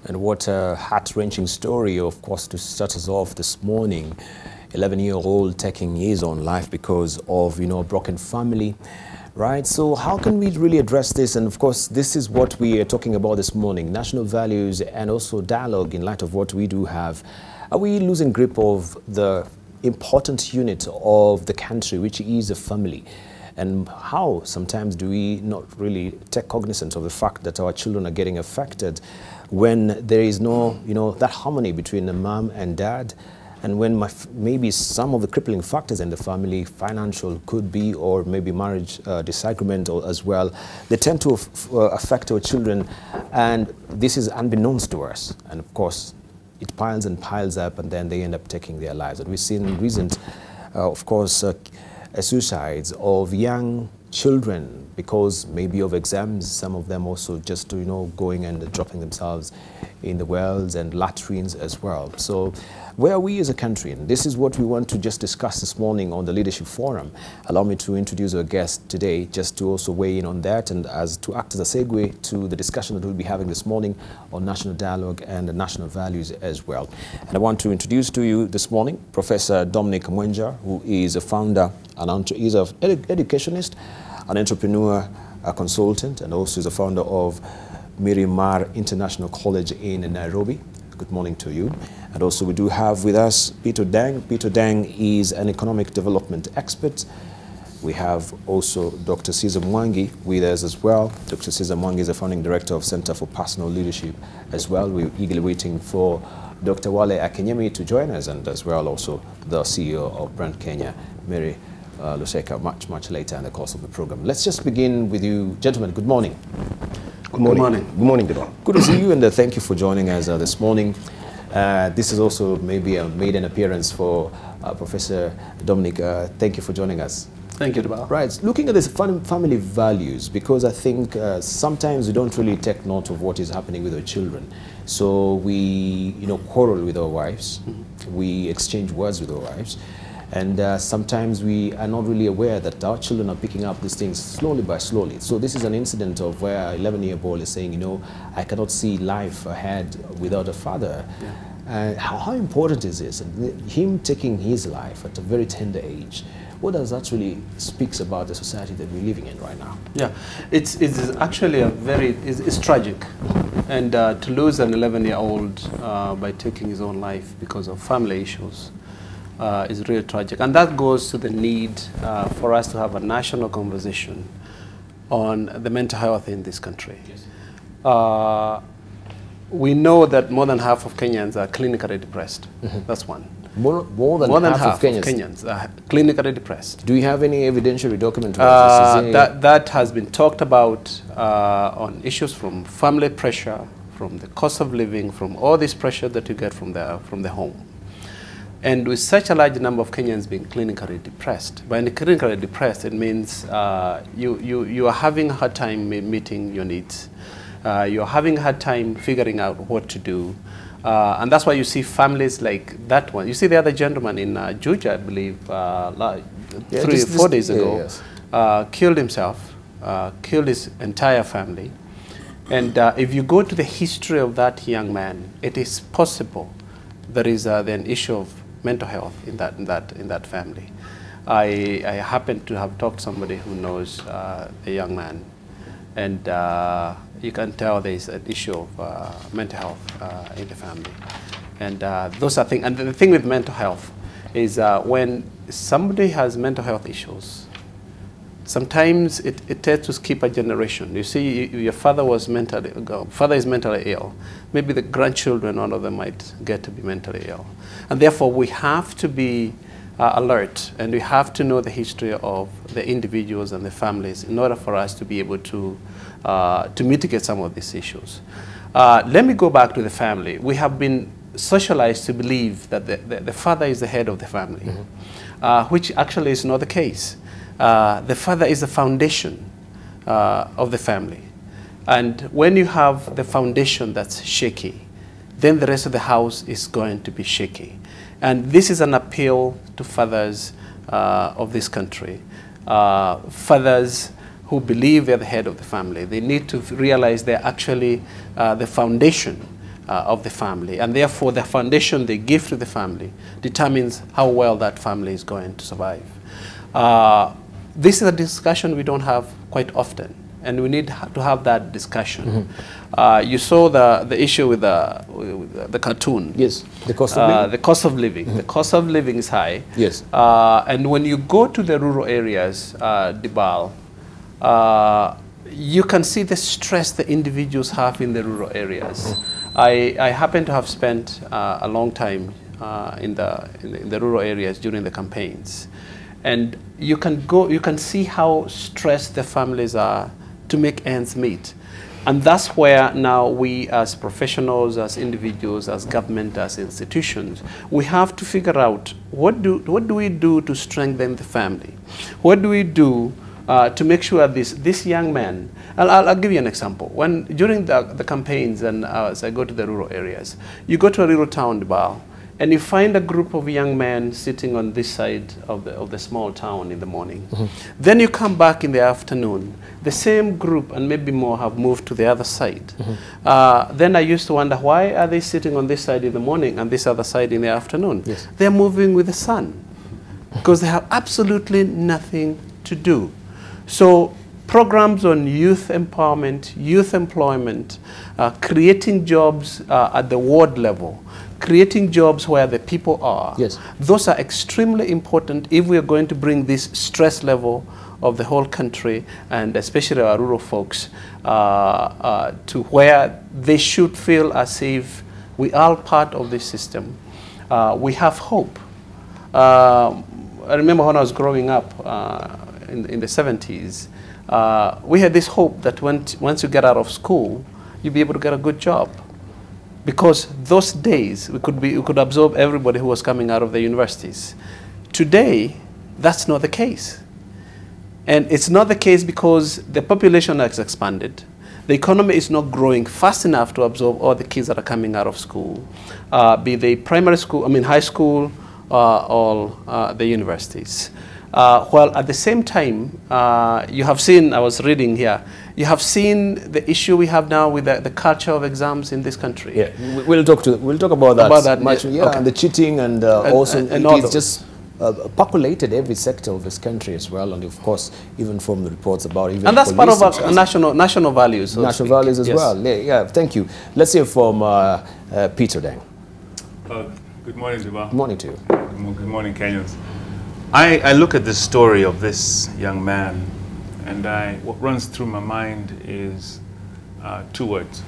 And what a heart-wrenching story, of course, to start us off this morning. 11-year-old taking his own life because of, a broken family, right? So how can we really address this? And of course, this is what we are talking about this morning, national values and also dialogue in light of what we do have. Are we losing grip of the important unit of the country, which is a family? And how sometimes do we not really take cognizance of the fact that our children are getting affected when there is no, that harmony between the mom and dad, and when maybe some of the crippling factors in the family, financial could be, or maybe marriage disagreement as well, they tend to affect our children, and this is unbeknownst to us. And of course, it piles and piles up, and then they end up taking their lives. And we've seen recent, of course, suicides of young children because maybe of exams, some of them also just going and dropping themselves in the wells and latrines as well. So where are we as a country? And this is what we want to just discuss this morning on the Leadership Forum. Allow me to introduce our guest today, just to also weigh in on that and to act as a segue to the discussion that we'll be having this morning on national dialogue and the national values as well. And I want to introduce to you this morning Professor Dominic Munya, who is a founder and is an educationist, an entrepreneur, a consultant, and also is a founder of Miramar International College in Nairobi. Good morning to you. And also we do have with us Peter Dang. Peter Dang is an economic development expert. We have also Dr. Cesar Mongi with us as well. Dr. Cesar Mongi is the founding director of Center for Personal Leadership as well. We're eagerly waiting for Dr. Wale Akinyemi to join us, and as well also the CEO of Brand Kenya, Mary Luseka, much later in the course of the program. Let's just begin with you, gentlemen. Good morning. Good morning. Good morning, Debarl. Good to see you, and thank you for joining us this morning. This is also maybe a maiden appearance for Professor Dominic. Thank you for joining us. Thank you, Debarl. Right, looking at this family values, because I think sometimes we don't really take note of what is happening with our children. So we, quarrel with our wives. Mm-hmm. We exchange words with our wives. And sometimes we are not really aware that our children are picking up these things slowly by slowly. So this is an incident of where an 11-year-old is saying, I cannot see life ahead without a father. Yeah. How important is this? And him taking his life at a very tender age, what does that really speaks about the society that we're living in right now? Yeah, it's actually it's tragic. And to lose an 11-year-old by taking his own life because of family issues is really tragic. And that goes to the need for us to have a national conversation on the mental health in this country. Yes. We know that more than half of Kenyans are clinically depressed. Mm-hmm. That's one. More than half of Kenyans are clinically depressed. Do you have any evidentiary document? That has been talked about on issues from family pressure, from the cost of living, from all this pressure that you get from the home. And with such a large number of Kenyans being clinically depressed, by clinically depressed, it means you are having a hard time meeting your needs. You're having a hard time figuring out what to do. And that's why you see families like that one. You see the other gentleman in Juja, I believe, 4 days ago, yes. Killed himself, killed his entire family. And if you go to the history of that young man, it is possible there is an issue of mental health in that family. I happen to have talked to somebody who knows the young man, and you can tell there is an issue of mental health in the family. And those are things. And the thing with mental health is when somebody has mental health issues, sometimes it tends to skip a generation. You see, your father is mentally ill. Maybe the grandchildren, one of them might get to be mentally ill. And therefore, we have to be alert, and we have to know the history of the individuals and the families in order for us to be able to mitigate some of these issues. Let me go back to the family. We have been socialized to believe that the father is the head of the family, mm-hmm. Which actually is not the case. The father is the foundation of the family. And when you have the foundation that's shaky, then the rest of the house is going to be shaky. And this is an appeal to fathers of this country. Fathers who believe they're the head of the family. They need to realize they're actually the foundation of the family, and therefore the foundation they give to the family determines how well that family is going to survive. This is a discussion we don't have quite often, and we need to have that discussion. You saw the issue with the cartoon. Yes, the cost of living. The cost of living. The cost of living is high. Yes. And when you go to the rural areas, Debarl, you can see the stress the individuals have in the rural areas. I happen to have spent a long time in the rural areas during the campaigns, and you can see how stressed the families are to make ends meet. And that's where now we as professionals, as individuals, as government, as institutions, we have to figure out what do we do to strengthen the family? What do we do to make sure this young man, I'll give you an example. During the campaigns, and as I go to the rural areas, you go to a rural town, Debarl, and you find a group of young men sitting on this side of the small town in the morning. Then you come back in the afternoon, the same group and maybe more have moved to the other side. Then I used to wonder, why are they sitting on this side in the morning and this other side in the afternoon? Yes. They're moving with the sun because they have absolutely nothing to do. So programs on youth empowerment, youth employment, creating jobs at the ward level, creating jobs where the people are. Yes. Those are extremely important if we are going to bring this stress level of the whole country, and especially our rural folks, to where they should feel as if we are part of this system. We have hope. I remember when I was growing up in the 70s, we had this hope that once you get out of school, you'll be able to get a good job. Because those days, we could absorb everybody who was coming out of the universities. Today, that's not the case. And it's not the case because the population has expanded. The economy is not growing fast enough to absorb all the kids that are coming out of school, be they primary school, high school, or the universities. While at the same time, you have seen, I was reading here, you have seen the issue we have now with the culture of exams in this country. Yeah, we'll talk about that. Much, yeah, okay. And the cheating and also it's just populated every sector of this country as well, and of course, even from the reports about even. And that's part of our national values. So national values as well. Yeah, thank you. Let's hear from Peter Deng. Good morning, Debarl. Good morning to you. Good morning, Kenyans. I look at the story of this young man, and what runs through my mind is two words: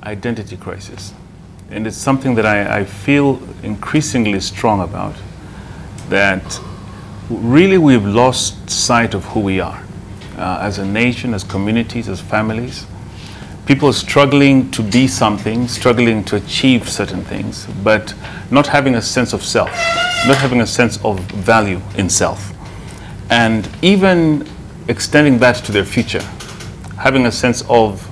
identity crisis. And it's something that I feel increasingly strong about, that really we've lost sight of who we are as a nation, as communities, as families. People struggling to be something, struggling to achieve certain things, but not having a sense of self, not having a sense of value in self. And even extending that to their future, having a sense of,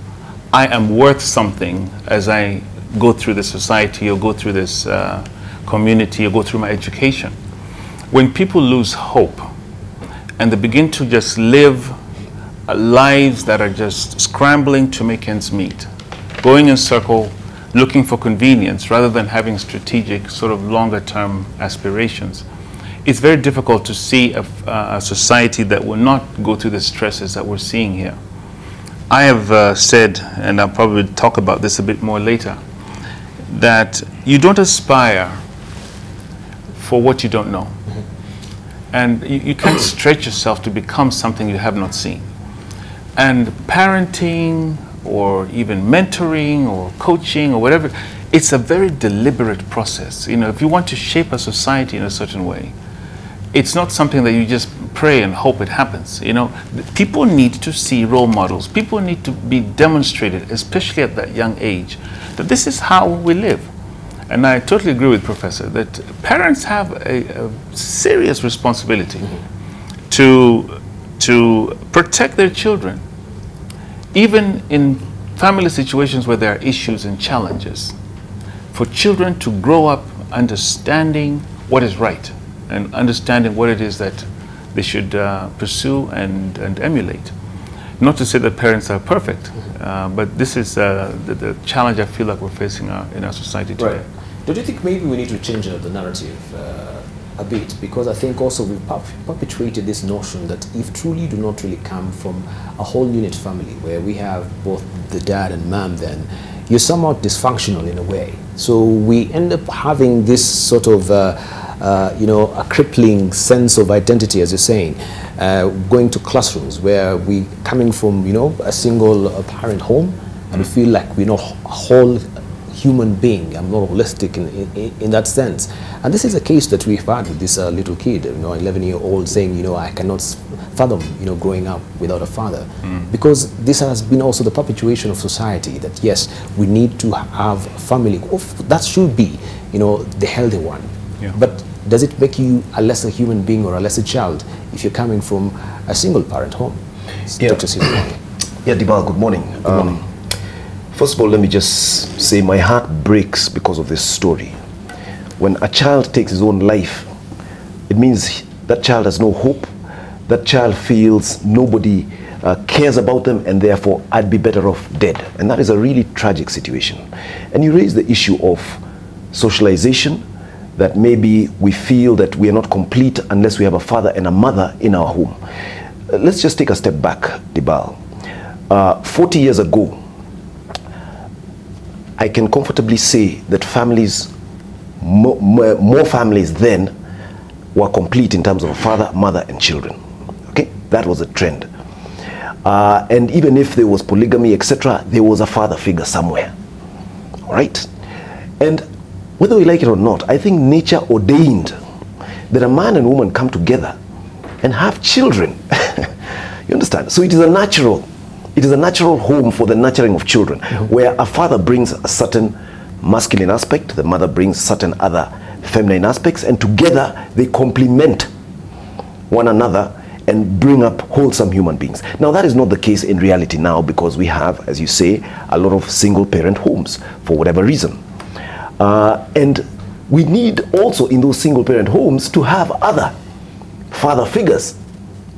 I am worth something as I go through this society or go through this community or go through my education. When people lose hope and they begin to just live lives that are just scrambling to make ends meet, going in circle, looking for convenience rather than having strategic, sort of longer term aspirations, it's very difficult to see a society that will not go through the stresses that we're seeing here. I have said, and I'll probably talk about this a bit more later, that you don't aspire for what you don't know. And you can't stretch yourself to become something you have not seen. And parenting or even mentoring or coaching or whatever, it's a very deliberate process. You know, if you want to shape a society in a certain way, it's not something that you just pray and hope it happens. You know, people need to see role models. People need to be demonstrated, especially at that young age, that this is how we live. And I totally agree with Professor that parents have a serious responsibility to protect their children, even in family situations where there are issues and challenges, for children to grow up understanding what is right and understanding what it is that they should pursue and emulate. Not to say that parents are perfect. But this is the challenge I feel like we're facing in our society today. Right. Don't you think maybe we need to change the narrative a bit? Because I think also we've perpetuated this notion that if truly you do not really come from a whole unit family where we have both the dad and mom, then you're somewhat dysfunctional in a way. So we end up having this sort of you know, a crippling sense of identity, as you're saying, going to classrooms where we coming from, you know, a single parent home, and we feel like we're not a whole human being. I'm not holistic in that sense. And this is a case that we've had with this little kid, you know, 11-year-old saying, you know, I cannot fathom, you know, growing up without a father. Because this has been also the perpetuation of society that, yes, we need to have a family. That should be, you know, the healthy one. Yeah. But does it make you a lesser human being or a lesser child if you're coming from a single parent home? Yeah. Dr. Cesar Mongi. Yeah, Debarl, good morning. Good morning. First of all, let me just say my heart breaks because of this story. When a child takes his own life, it means that child has no hope. That child feels nobody cares about them, and therefore I'd be better off dead. And that is a really tragic situation. And you raise the issue of socialization, that maybe we feel that we are not complete unless we have a father and a mother in our home. Let's just take a step back, Debarl. 40 years ago, I can comfortably say that families, more families then were complete in terms of a father, mother, and children. Okay, that was a trend. And even if there was polygamy, etc., there was a father figure somewhere. All right, and whether we like it or not, I think nature ordained that a man and woman come together and have children. You understand? So it is a natural home for the nurturing of children, where a father brings a certain masculine aspect, the mother brings certain other feminine aspects, and together they complement one another and bring up wholesome human beings. Now, that is not the case in reality now, because we have, as you say, a lot of single parent homes for whatever reason. And we need also in those single parent homes to have other father figures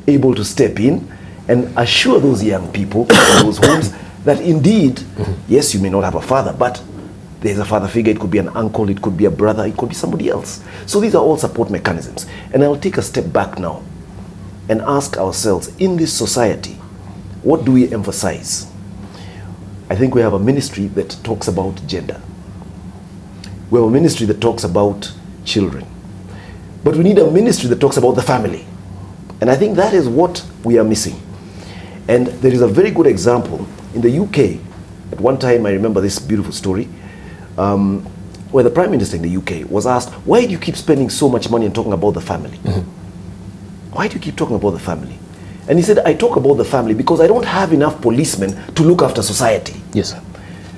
able to step in and assure those young people in those homes that indeed, yes, you may not have a father, but there's a father figure. It could be an uncle, it could be a brother, it could be somebody else. So these are all support mechanisms. And I'll take a step back now and ask ourselves, in this society, what do we emphasize? I think we have a ministry that talks about gender. We have a ministry that talks about children. But we need a ministry that talks about the family. And I think that is what we are missing. And there is a very good example in the UK. At one time, I remember this beautiful story, where the Prime Minister in the UK was asked, why do you keep spending so much money and talking about the family? Why do you keep talking about the family? And he said, I talk about the family because I don't have enough policemen to look after society. Yes.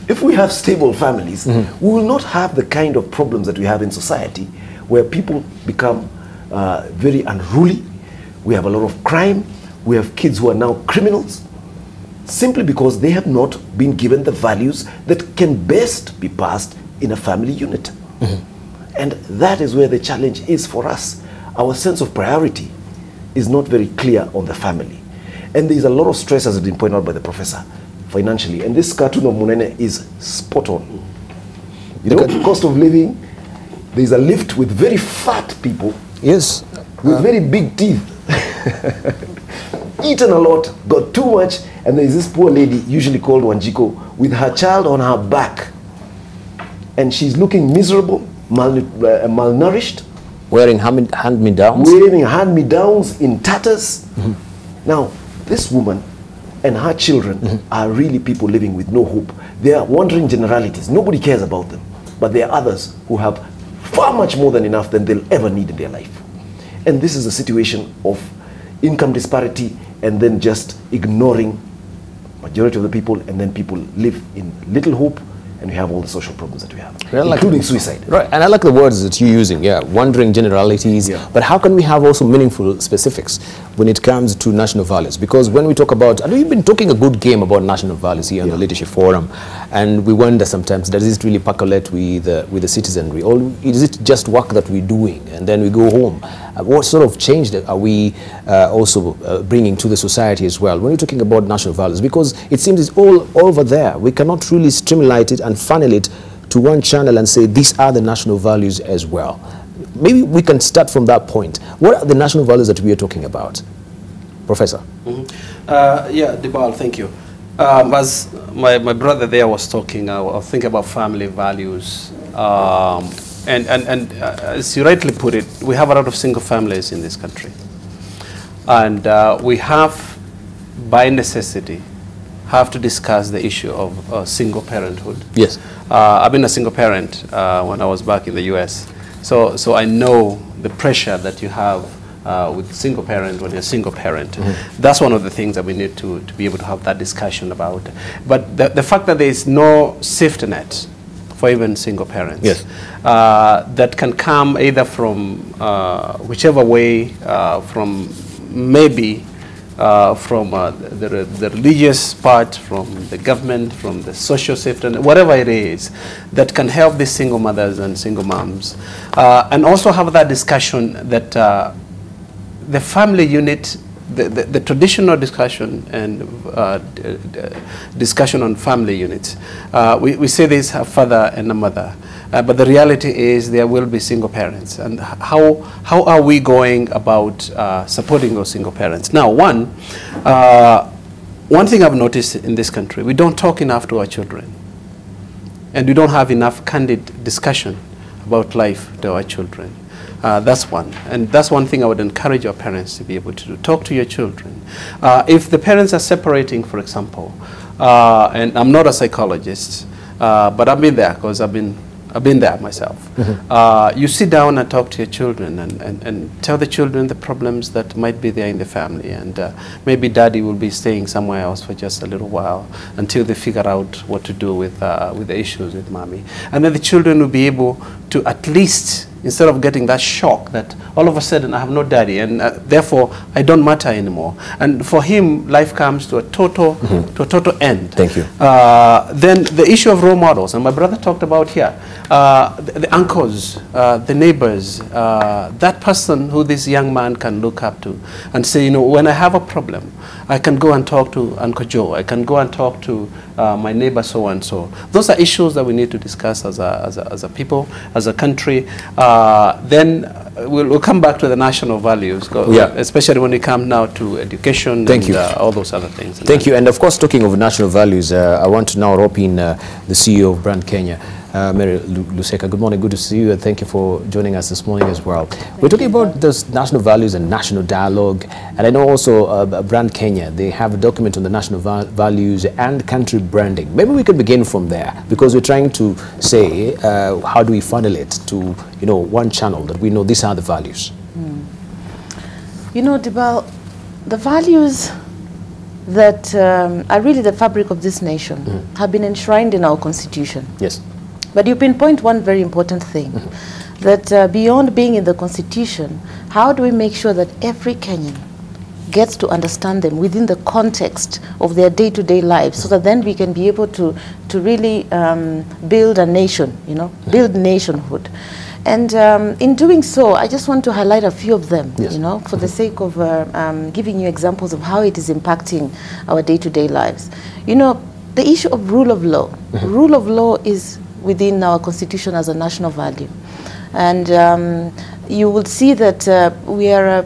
If we have stable families, we will not have the kind of problems that we have in society, where people become very unruly. We have a lot of crime. We have kids who are now criminals, simply because they have not been given the values that can best be passed in a family unit. And that is where the challenge is for us. Our sense of priority is not very clear on the family. And there's a lot of stress, as has been pointed out by the professor, financially. And this cartoon of Munene is spot on. You know, the cost of living, there's a lift with very fat people. Yes. With very big teeth. Eaten a lot, got too much, and there's this poor lady, usually called Wanjiko, with her child on her back. And she's looking miserable, malnourished. Wearing hand-me-downs. Wearing hand-me-downs in tatters. Now, this woman and her children are really people living with no hope. They are wandering generalities. Nobody cares about them. But there are others who have far much more than enough than they'll ever need in their life. And this is a situation of income disparity, and then just ignoring majority of the people, and then people live in little hope and we have all the social problems that we have, Well, including suicide. Right, and I like the words that you're using, yeah, wondering generalities, but how can we have also meaningful specifics when it comes to national values? Because when we talk about, I know you've been talking a good game about national values here on the Leadership Forum, and we wonder sometimes, does it really percolate with the citizenry, or is it just work that we're doing and then we go home? What sort of change are we also bringing to the society as well when we're talking about national values? Because it seems it's all over there. We cannot really streamline it and funnel it to one channel and say these are the national values as well. Maybe we can start from that point. What are the national values that we are talking about? Professor? Yeah, Debarl, thank you. As my brother there was talking, I was thinking about family values. And as you rightly put it, we have a lot of single families in this country. And we have, by necessity, have to discuss the issue of single parenthood. Yes. I've been a single parent when I was back in the US. So I know the pressure that you have with single parent when you're a single parent. That's one of the things that we need to be able to have that discussion about. But the fact that there is no safety net for even single parents, yes, that can come either from whichever way, from maybe from the religious part, from the government, from the social safety net, whatever it is, that can help these single mothers and single moms. And also have that discussion that the family unit, the traditional discussion and discussion on family units, we say there's a father and a mother, but the reality is there will be single parents. And how are we going about supporting those single parents? Now, one thing I've noticed in this country, we don't talk enough to our children, and we don't have enough candid discussion about life to our children. That's one. And that's one thing I would encourage our parents to be able to do. Talk to your children. If the parents are separating, for example, and I'm not a psychologist, but I've been there because I've been there myself. You sit down and talk to your children and tell the children the problems that might be there in the family. And maybe daddy will be staying somewhere else for just a little while until they figure out what to do with the issues with mommy. And then the children will be able to at least, instead of getting that shock that all of a sudden I have no daddy and therefore I don't matter anymore. And for him, life comes to a total end. Thank you. Then the issue of role models, and my brother talked about here, the uncles, the neighbors, that person who this young man can look up to and say, you know, when I have a problem, I can go and talk to Uncle Joe. I can go and talk to my neighbor so-and-so. Those are issues that we need to discuss as a people, as a country. Then we'll come back to the national values, especially when we come now to education and all those other things. Thank you. And of course, talking of national values, I want to now rope in the CEO of Brand Kenya, Mary Luseka. Good morning, good to see you, and thank you for joining us this morning as well. We're talking about those national values and national dialogue, and I know also Brand Kenya, they have a document on the national values and country branding. Maybe we can begin from there, because we're trying to say, how do we funnel it to, you know, one channel that we know these are the values? You know, Debarl, the values that are really the fabric of this nation have been enshrined in our constitution. Yes. But you pinpoint one very important thing, that beyond being in the constitution, how do we make sure that every Kenyan gets to understand them within the context of their day-to-day lives, so that then we can be able to really build a nation, you know, build nationhood. And in doing so, I just want to highlight a few of them, you know, for the sake of giving you examples of how it is impacting our day-to-day lives. You know, the issue of rule of law. Rule of law is within our constitution as a national value. And you will see that we are a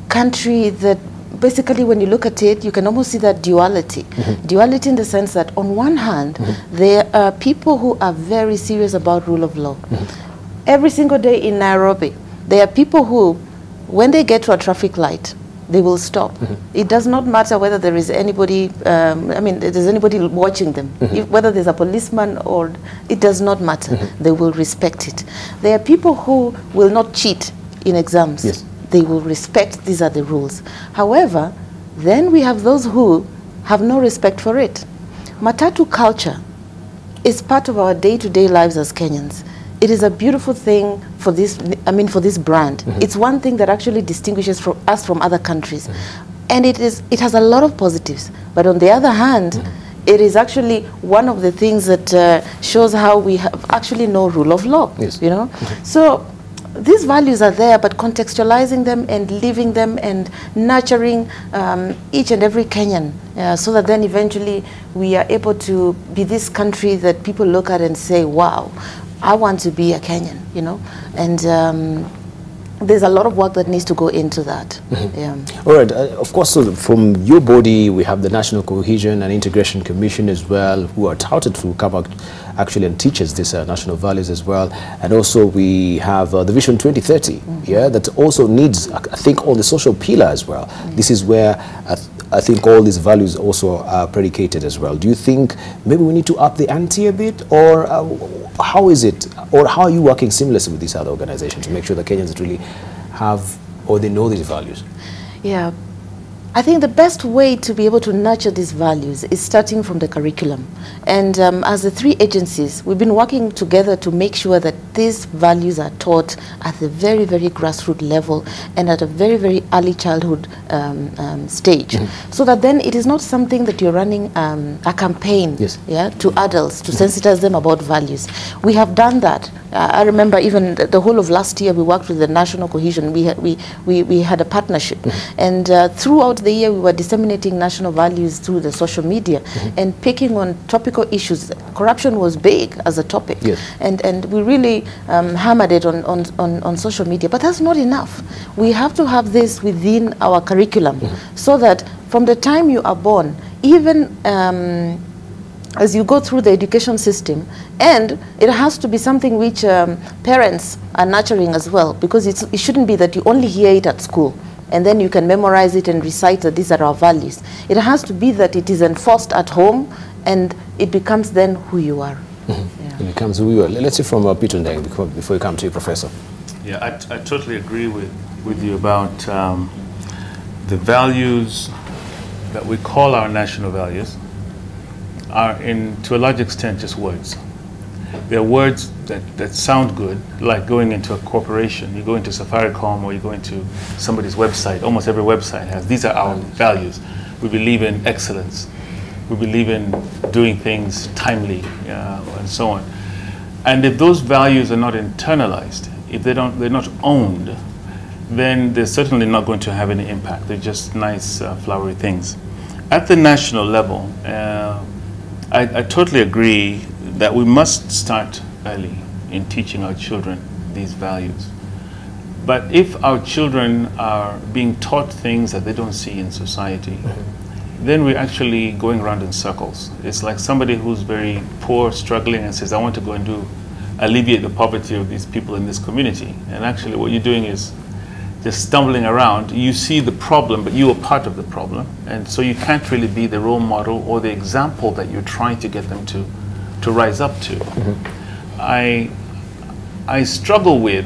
country that basically, when you look at it, you can almost see that duality. Duality in the sense that on one hand, there are people who are very serious about rule of law. Every single day in Nairobi, there are people who, when they get to a traffic light, they will stop. It does not matter whether there is anybody, there's anybody watching them, whether there's a policeman or, it does not matter. They will respect it. There are people who will not cheat in exams. Yes. They will respect, these are the rules. However, then we have those who have no respect for it. Matatu culture is part of our day-to-day lives as Kenyans. It is a beautiful thing for this, for this brand. It's one thing that actually distinguishes us from other countries. And it has a lot of positives. But on the other hand, it is actually one of the things that shows how we have actually no rule of law, you know? So these values are there, but contextualizing them and living them and nurturing each and every Kenyan, so that then eventually we are able to be this country that people look at and say, wow, I want to be a Kenyan, you know? And there's a lot of work that needs to go into that. Yeah. All right. Of course, so from your body, we have the National Cohesion and Integration Commission as well, who are touted to come out actually and teach us these national values as well. And also we have the Vision 2030, yeah, that also needs, I think, all the social pillar as well. This is where I think all these values also are predicated as well. Do you think maybe we need to up the ante a bit, or how is it, or how are you working seamlessly with these other organizations to make sure that Kenyans really have, or they know these values? Yeah, I think the best way to be able to nurture these values is starting from the curriculum. And as the three agencies, we've been working together to make sure that these values are taught at the very, very grassroots level and at a very, very early childhood stage. So that then it is not something that you're running a campaign to adults to sensitize them about values. We have done that. I remember even the whole of last year we worked with the National Cohesion. We had a partnership. And throughout the year we were disseminating national values through the social media and picking on topical issues. Corruption was big as a topic. And we really hammered it on social media. But that's not enough. We have to have this within our curriculum so that from the time you are born, even as you go through the education system, and it has to be something which parents are nurturing as well, because it shouldn't be that you only hear it at school and then you can memorize it and recite that these are our values. It has to be that it is enforced at home and it becomes then who you are. It becomes who you are. Let's see from Peter Ndeng before you come to you, Professor. Yeah, I totally agree with you about the values that we call our national values are to a large extent just words. They're words that sound good, like going into a corporation. You go into Safaricom or you go into somebody's website. Almost every website has, these are our values. We believe in excellence. We believe in doing things timely, and so on. And if those values are not internalized, if they're not owned, then they're certainly not going to have any impact. They're just nice, flowery things. At the national level, I totally agree that we must start early in teaching our children these values. But if our children are being taught things that they don't see in society, then we're actually going around in circles. It's like somebody who's very poor, struggling, and says, I want to go and alleviate the poverty of these people in this community. And actually what you're doing is just stumbling around. You see the problem, but you are part of the problem. And so you can't really be the role model or the example that you're trying to get them to rise up to. I struggle with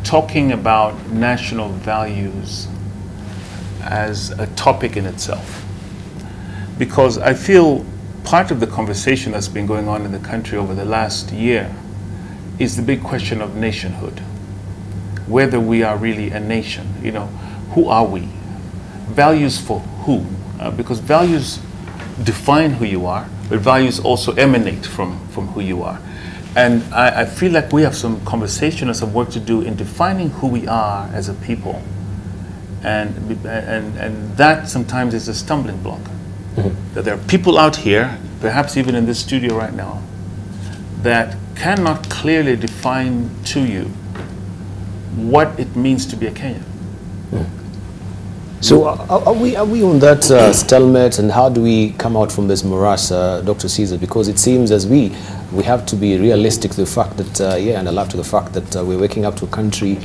talking about national values as a topic in itself, because I feel part of the conversation that's been going on in the country over the last year is the big question of nationhood. Whether we are really a nation, you know, who are we? Values for who? Because values define who you are, but values also emanate from who you are. And I feel like we have some conversation and some work to do in defining who we are as a people. And that sometimes is a stumbling block. That there are people out here, perhaps even in this studio right now, that cannot clearly define to you what it means to be a Kenyan. So are we on that stalemate, and how do we come out from this morass, Dr. Cesar? Because it seems as we have to be realistic to the fact that, and alive to the fact that we're waking up to a country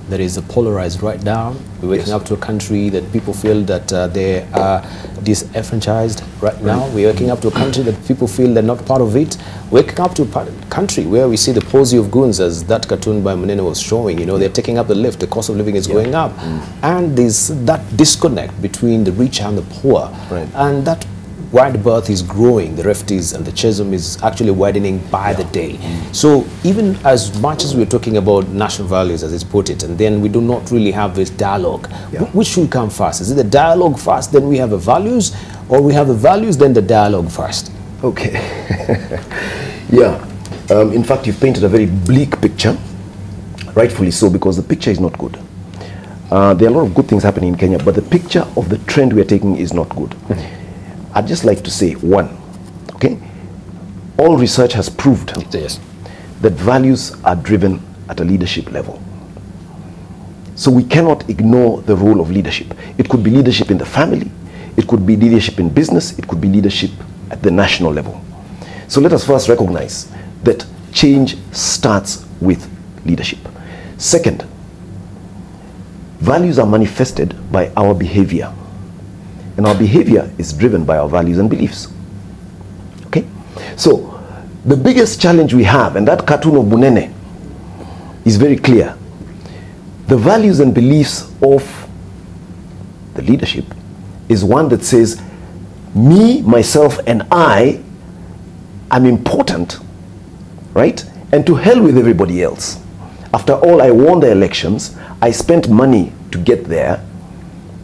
that is polarized right now. We're waking up to a country that people feel that they are disenfranchised right now. We're waking up to a country that people feel they're not part of it. Waking up to a country where we see the posy of goons, as that cartoon by Munene was showing. You know, they're taking up the lift, the cost of living is going up. And there's that disconnect between the rich and the poor. And that wide berth is growing, the rift is, and the chasm is actually widening by the day. So even as much as we're talking about national values, as it's put it, and then we do not really have this dialogue, which should come first? Is it the dialogue first, then we have the values, or we have the values, then the dialogue first? Okay. Yeah. In fact, you've painted a very bleak picture, rightfully so, because the picture is not good. There are a lot of good things happening in Kenya, but the picture of the trend we are taking is not good. I'd just like to say, one, okay, all research has proved that values are driven at a leadership level. So we cannot ignore the role of leadership. It could be leadership in the family, it could be leadership in business, it could be leadership at the national level. So let us first recognize that change starts with leadership. Second, values are manifested by our behavior. And our behavior is driven by our values and beliefs. Okay? So, the biggest challenge we have, and that cartoon of Bunene is very clear. The values and beliefs of the leadership is one that says, me, myself, and I am important, right? And to hell with everybody else. After all, I won the elections, I spent money to get there,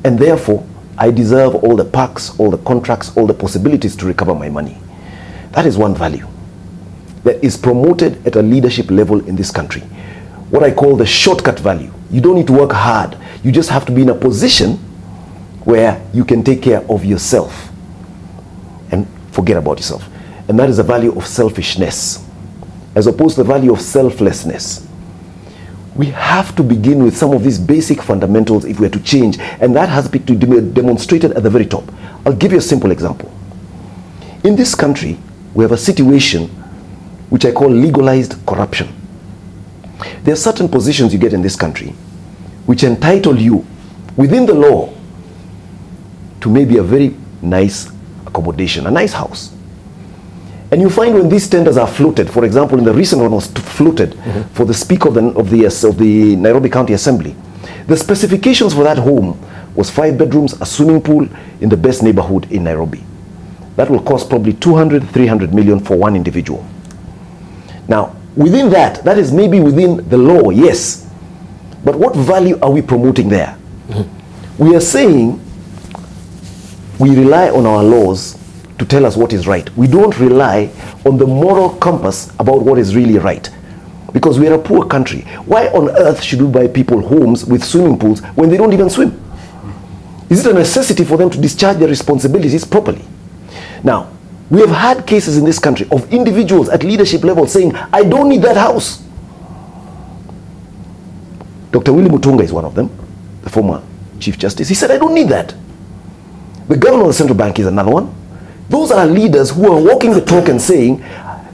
and therefore, I deserve all the perks, all the contracts, all the possibilities to recover my money. That is one value that is promoted at a leadership level in this country. What I call the shortcut value. You don't need to work hard. You just have to be in a position where you can take care of yourself and forget about yourself. And that is a value of selfishness, as opposed to the value of selflessness. We have to begin with some of these basic fundamentals if we are to change, and that has been demonstrated at the very top. I'll give you a simple example. In this country, we have a situation which I call legalized corruption. There are certain positions you get in this country which entitle you, within the law, to maybe a very nice accommodation, a nice house. And you find when these tenders are floated, for example, in the recent one was floated for the Speaker of the Nairobi County Assembly, the specifications for that home was 5 bedrooms, a swimming pool in the best neighborhood in Nairobi. That will cost probably 200, 300 million for one individual. Now, within that, that is maybe within the law, yes. But what value are we promoting there? We are saying we rely on our laws to tell us what is right. We don't rely on the moral compass about what is really right. Because we are a poor country. Why on earth should we buy people homes with swimming pools when they don't even swim? Is it a necessity for them to discharge their responsibilities properly? Now, we have had cases in this country of individuals at leadership level saying, I don't need that house. Dr. Willie Mutunga is one of them, the former Chief Justice. He said, I don't need that. The governor of the central bank is another one. Those are leaders who are walking the talk and saying,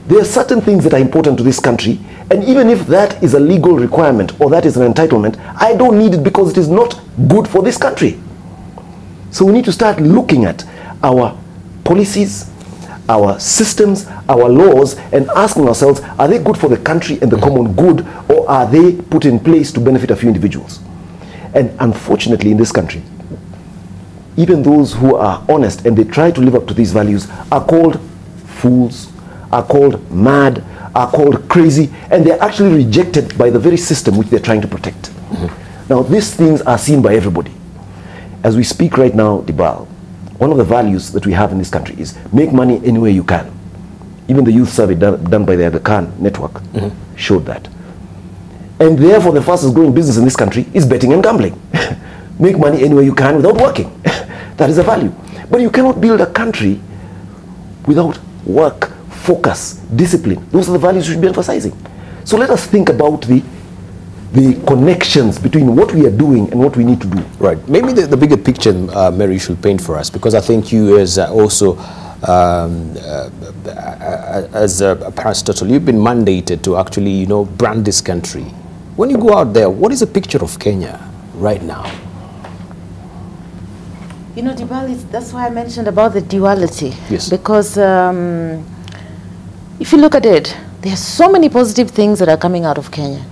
there are certain things that are important to this country, and even if that is a legal requirement or that is an entitlement, I don't need it because it is not good for this country. So we need to start looking at our policies, our systems, our laws, and asking ourselves, are they good for the country and the common good, or are they put in place to benefit a few individuals? And unfortunately in this country, even those who are honest and they try to live up to these values are called fools, are called mad, are called crazy, and they're actually rejected by the very system which they're trying to protect. Now, these things are seen by everybody. As we speak right now, Debarl, one of the values that we have in this country is make money any way you can. Even the youth survey done by the Aga Khan network showed that. And therefore, the fastest growing business in this country is betting and gambling. Make money any way you can without working. That is a value. But you cannot build a country without work, focus, discipline. Those are the values we should be emphasizing. So let us think about the connections between what we are doing and what we need to do. Right. Maybe the bigger picture, Mary, you should paint for us, because I think you as also as a parastatal, you've been mandated to actually, you know, brand this country. When you go out there, what is the picture of Kenya right now? You know, Debarl, that's why I mentioned about the duality. Yes. Because if you look at it, there are so many positive things that are coming out of Kenya.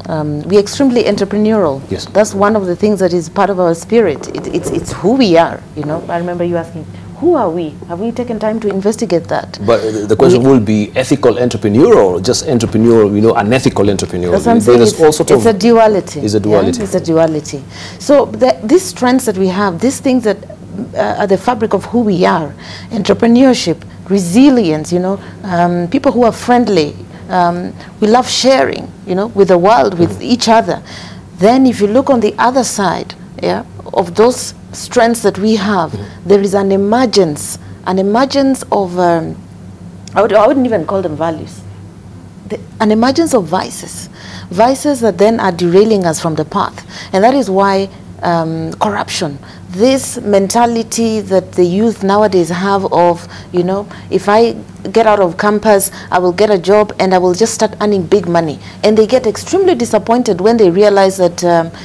We're extremely entrepreneurial. Yes. That's one of the things that is part of our spirit. It's who we are, you know. I remember you asking, Who are we? Have we taken time to investigate that? But the question will be ethical entrepreneur or just entrepreneur, unethical entrepreneur? That's what I'm saying. It's a duality. It's a duality. Yeah? It's a duality. So these strengths that we have, these things that are the fabric of who we are, entrepreneurship, resilience, people who are friendly, we love sharing, with the world, with each other. Then if you look on the other side, of those strengths that we have, there is an emergence of, I wouldn't even call them values, an emergence of vices that then are derailing us from the path. And that is why corruption, this mentality that the youth nowadays have of, if I get out of campus, I will get a job and I will just start earning big money. And they get extremely disappointed when they realize that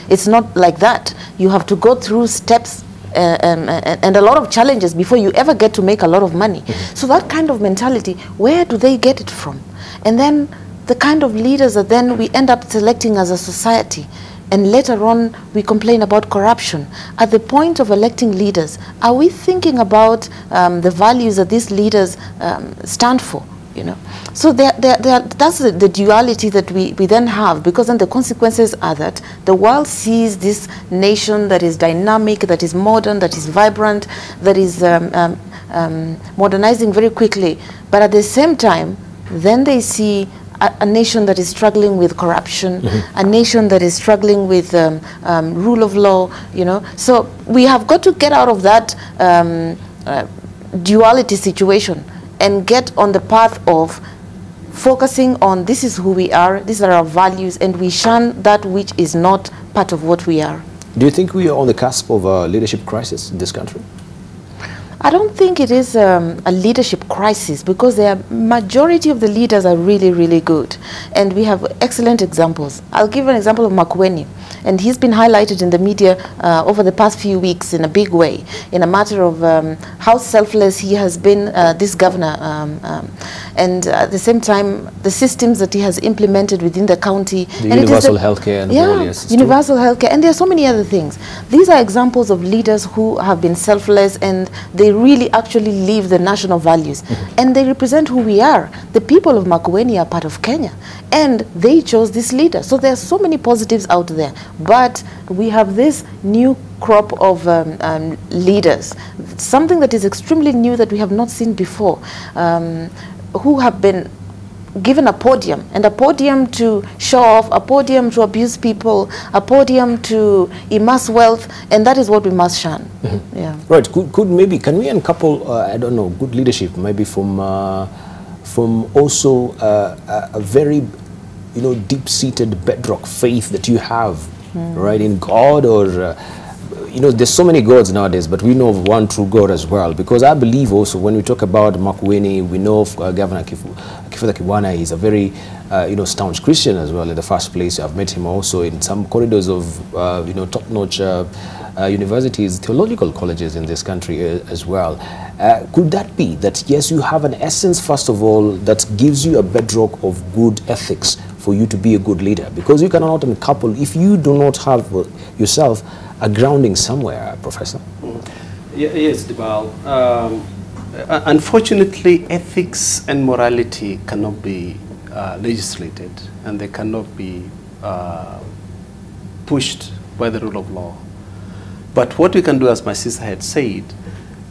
it's not like that. You have to go through steps and a lot of challenges before you ever get to make a lot of money. So that kind of mentality, where do they get it from? And then the kind of leaders that then we end up selecting as a society, and later on we complain about corruption. At the point of electing leaders, are we thinking about the values that these leaders stand for? So that's the duality that we then have, because then the consequences are that the world sees this nation that is dynamic, that is modern, that is vibrant, that is modernizing very quickly. But at the same time, then they see a nation that is struggling with corruption, a nation that is struggling with rule of law, So we have got to get out of that duality situation and get on the path of focusing on this is who we are, these are our values, and we shun that which is not part of what we are. Do you think we are on the cusp of a leadership crisis in this country? I don't think it is a leadership crisis, because the majority of the leaders are really, really good. And we have excellent examples. I'll give an example of Makueni. And he's been highlighted in the media over the past few weeks in a big way, in a matter of how selfless he has been, this governor. And at the same time, the systems that he has implemented within the county. The universal healthcare and all, yes. Universal healthcare. And there are so many other things. These are examples of leaders who have been selfless, and they really actually live the national values. And they represent who we are. The people of Makueni are part of Kenya. And they chose this leader. So there are so many positives out there. But we have this new crop of leaders, something that is extremely new that we have not seen before, who have been given a podium, and a podium to show off, a podium to abuse people, a podium to amass wealth, and that is what we must shun. Yeah. Right. Can we uncouple, I don't know, good leadership maybe from also a very, deep-seated bedrock faith that you have, right, in God, or there's so many gods nowadays, but we know of one true God as well. Because I believe also when we talk about Makueni, we know of Governor Kifutha Kibwana. He's a very staunch Christian as well in the first place. I've met him also in some corridors of top-notch universities, theological colleges in this country as well. Could that be that, yes, you have an essence, first of all, that gives you a bedrock of good ethics for you to be a good leader? Because you cannot uncouple if you do not have yourself a grounding somewhere, Professor. Yes, Debarl. Unfortunately, ethics and morality cannot be legislated, and they cannot be pushed by the rule of law. But what we can do, as my sister had said,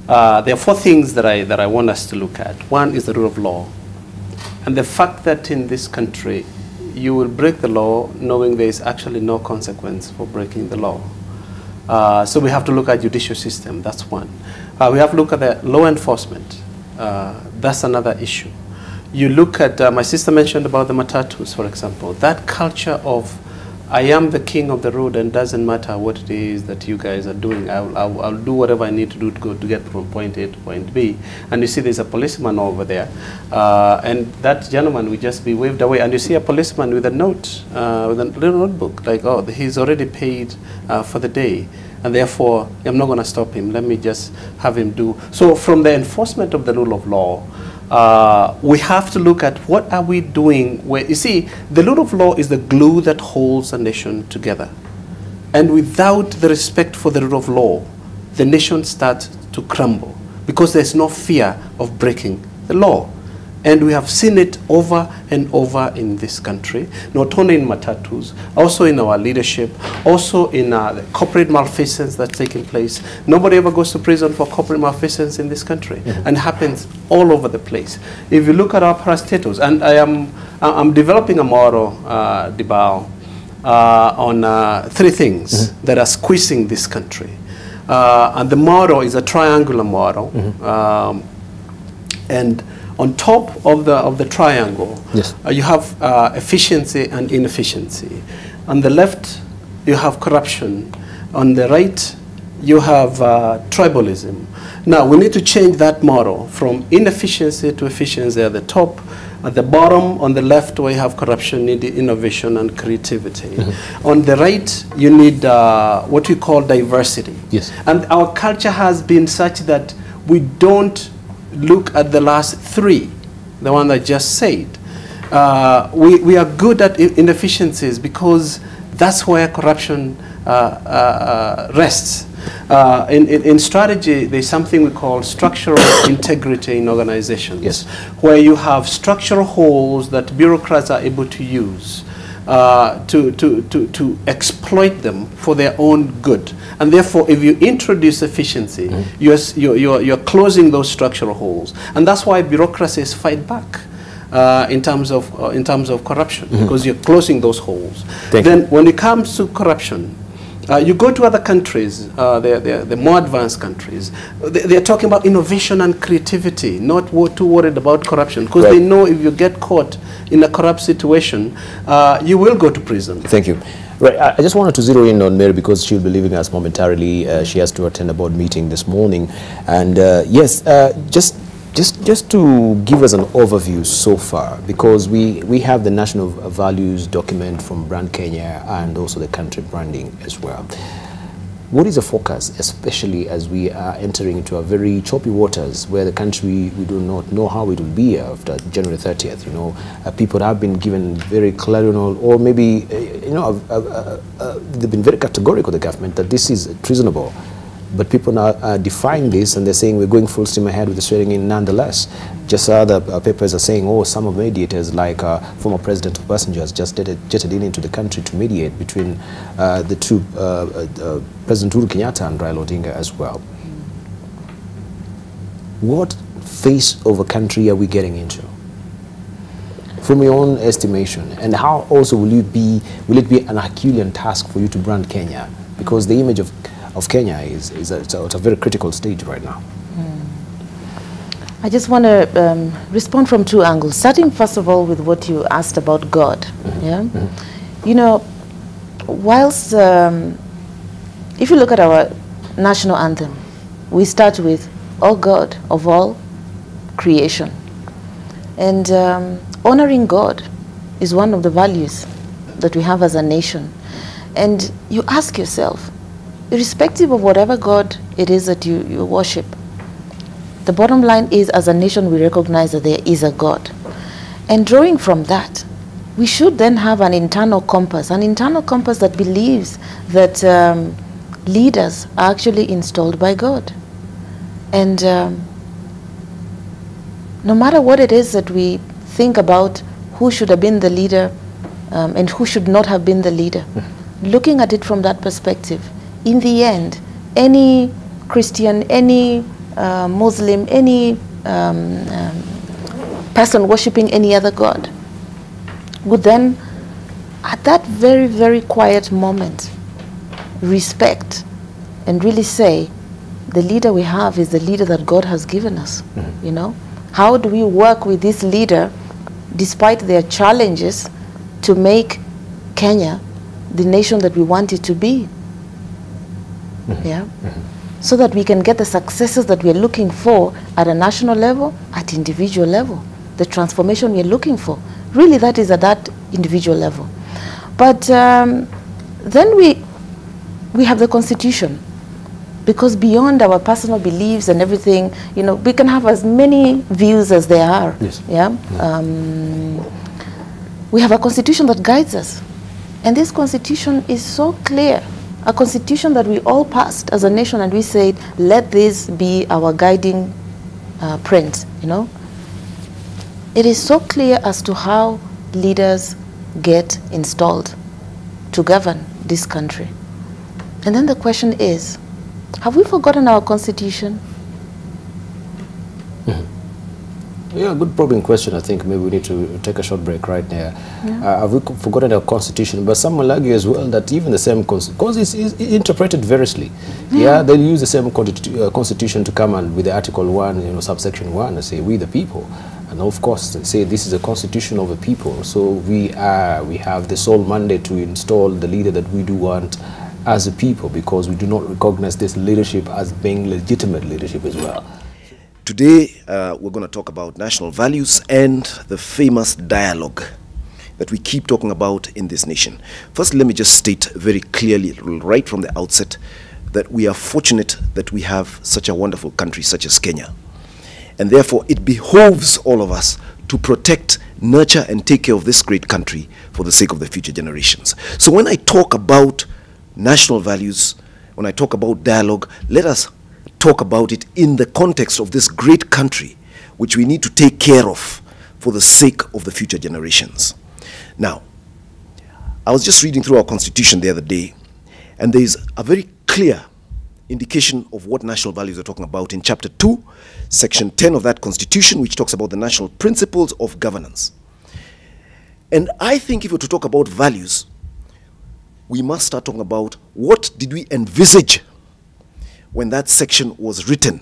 there are four things that I want us to look at. One is the rule of law, and the fact that in this country you will break the law knowing there is actually no consequence for breaking the law. So we have to look at judicial system. That's one. We have to look at the law enforcement. That's another issue. You look at, my sister mentioned about the matatus, for example. That culture of, I am the king of the road, and doesn't matter what it is that you guys are doing. I'll do whatever I need to do to get from point A to point B. And you see there's a policeman over there. And that gentleman will just be waved away. And you see a policeman with a note, with a little notebook, like, oh, he's already paid for the day. And therefore, I'm not going to stop him. Let me just have him do. So from the enforcement of the rule of law, we have to look at what are we doing where, you see, the rule of law is the glue that holds a nation together. And without the respect for the rule of law, the nation starts to crumble. because there's no fear of breaking the law. And we have seen it over and over in this country, not only in matatus, also in our leadership, also in the corporate malfeasance that's taking place. Nobody ever goes to prison for corporate malfeasance in this country, and it happens all over the place. If you look at our parastatals, and I'm developing a model, Debarl, on 3 things that are squeezing this country. And the model is a triangular model, and on top of the triangle, yes, you have efficiency and inefficiency. On the left, you have corruption. On the right, you have tribalism. Now, we need to change that model from inefficiency to efficiency at the top. At the bottom, on the left, where you have corruption, you need innovation and creativity. On the right, you need what we call diversity. Yes. And our culture has been such that we don't look at the last 3, the one I just said. We are good at inefficiencies because that's where corruption rests. In strategy, there's something we call structural integrity in organizations, yes, where you have structural holes that bureaucrats are able to use to exploit them for their own good. And therefore, if you introduce efficiency, you're closing those structural holes. And that's why bureaucracies fight back in terms of corruption, because you're closing those holes. Then when it comes to corruption, you go to other countries, the more advanced countries, they're talking about innovation and creativity, not too worried about corruption, because they know if you get caught in a corrupt situation, you will go to prison. Thank you. Right, I just wanted to zero in on Mary because she'll be leaving us momentarily. She has to attend a board meeting this morning. And yes, just to give us an overview so far, because we have the national values document from Brand Kenya and also the country branding as well. What is the focus, especially as we are entering into a very choppy waters where the country, we do not know how it will be after January 30th, you know. People have been given very clear, or maybe, they've been very categorical, the government, that this is treasonable. But people now are defying this, and they're saying we're going full steam ahead with the swearing in nonetheless. Just other papers are saying, oh, some of mediators, like former president of Passengers, just jetted into the country to mediate between the two, President Uhuru Kenyatta and Raila Odinga as well. What phase of a country are we getting into? From your own estimation, and how also will it be an Herculean task for you to brand Kenya? Because the image of Kenya is at a very critical stage right now. I just want to respond from 2 angles, starting first of all with what you asked about God. You know, whilst if you look at our national anthem, we start with "O God of all creation," and honoring God is one of the values that we have as a nation. And you ask yourself, irrespective of whatever God it is that you worship, the bottom line is, as a nation, we recognize that there is a God. And drawing from that, we should then have an internal compass that believes that leaders are actually installed by God. And no matter what it is that we think about who should have been the leader and who should not have been the leader, looking at it from that perspective, in the end, any Christian, any Muslim, any person worshipping any other god would then, at that very, very quiet moment, respect and really say, the leader we have is the leader that God has given us. You know, how do we work with this leader, despite their challenges, to make Kenya the nation that we want it to be? So that we can get the successes that we're looking for at a national level, at individual level. The transformation we're looking for, really that is at that individual level. But then we have the Constitution, because beyond our personal beliefs and everything, you know, we can have as many views as there are. We have a Constitution that guides us. And this Constitution is so clear a constitution that we all passed as a nation, and we said, let this be our guiding print, you know. It is so clear as to how leaders get installed to govern this country. And then the question is, have we forgotten our constitution? Yeah, good probing question. I think maybe we need to take a short break right there. Yeah. Have we forgotten our constitution? But some will argue as well that even the same because it's interpreted variously. Yeah, they'll use the same constitution to come and with the Article 1, you know, subsection 1, and say we the people. And of course, they say this is a constitution of the people. So we have the sole mandate to install the leader that we do want as a people, because we do not recognize this leadership as being legitimate leadership as well. Today, we're going to talk about national values and the famous dialogue that we keep talking about in this nation. First, let me just state very clearly, right from the outset, that we are fortunate that we have such a wonderful country such as Kenya. And therefore, it behoves all of us to protect, nurture, and take care of this great country for the sake of the future generations. So when I talk about national values, when I talk about dialogue, let us talk about it in the context of this great country, which we need to take care of for the sake of the future generations. Now, I was just reading through our constitution the other day, and there is a very clear indication of what national values we're talking about in chapter 2, section 10 of that constitution, which talks about the national principles of governance. And I think if we're to talk about values, we must start talking about what did we envisage when that section was written.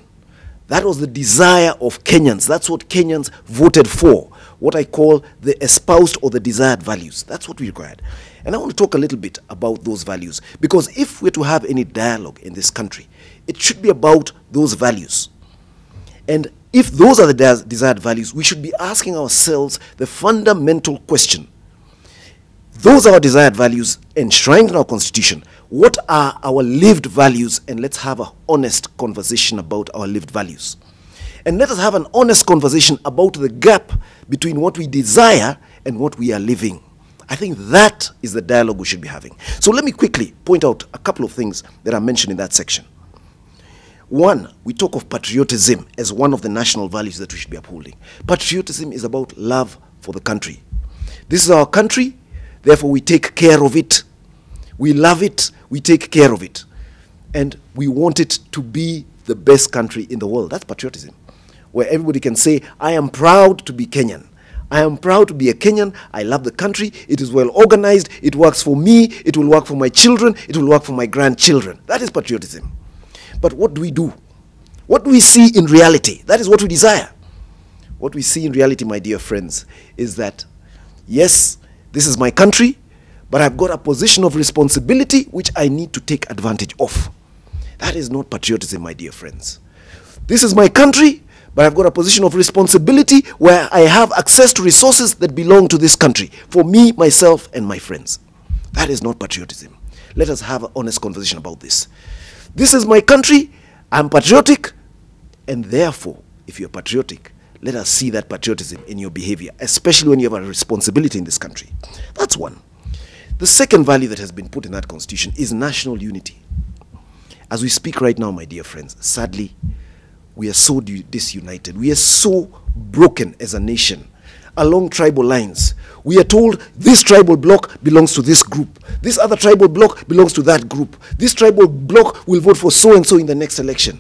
That was the desire of Kenyans. That's what Kenyans voted for, what I call the espoused or the desired values. That's what we required. And I want to talk a little bit about those values, because if we're to have any dialogue in this country, it should be about those values. And if those are the desired values, we should be asking ourselves the fundamental question. Those are our desired values enshrined in our constitution. What are our lived values? And let's have an honest conversation about our lived values. And let us have an honest conversation about the gap between what we desire and what we are living. I think that is the dialogue we should be having. So let me quickly point out a couple of things that are mentioned in that section. One, we talk of patriotism as one of the national values that we should be upholding. Patriotism is about love for the country. This is our country, therefore we take care of it. We love it, we take care of it. And we want it to be the best country in the world. That's patriotism, where everybody can say, I am proud to be Kenyan. I am proud to be a Kenyan. I love the country. It is well organized. It works for me. It will work for my children. It will work for my grandchildren. That is patriotism. But what do we do? What do we see in reality? That is what we desire. What we see in reality, my dear friends, is that, yes, this is my country, but I've got a position of responsibility which I need to take advantage of. That is not patriotism, my dear friends. This is my country, but I've got a position of responsibility where I have access to resources that belong to this country for me, myself, and my friends. That is not patriotism. Let us have an honest conversation about this. This is my country, I'm patriotic, and therefore, if you're patriotic, let us see that patriotism in your behavior, especially when you have a responsibility in this country. That's one. The second value that has been put in that constitution is national unity. As we speak right now, my dear friends, sadly, we are so disunited. We are so broken as a nation along tribal lines. We are told this tribal bloc belongs to this group. This other tribal bloc belongs to that group. This tribal bloc will vote for so-and-so in the next election.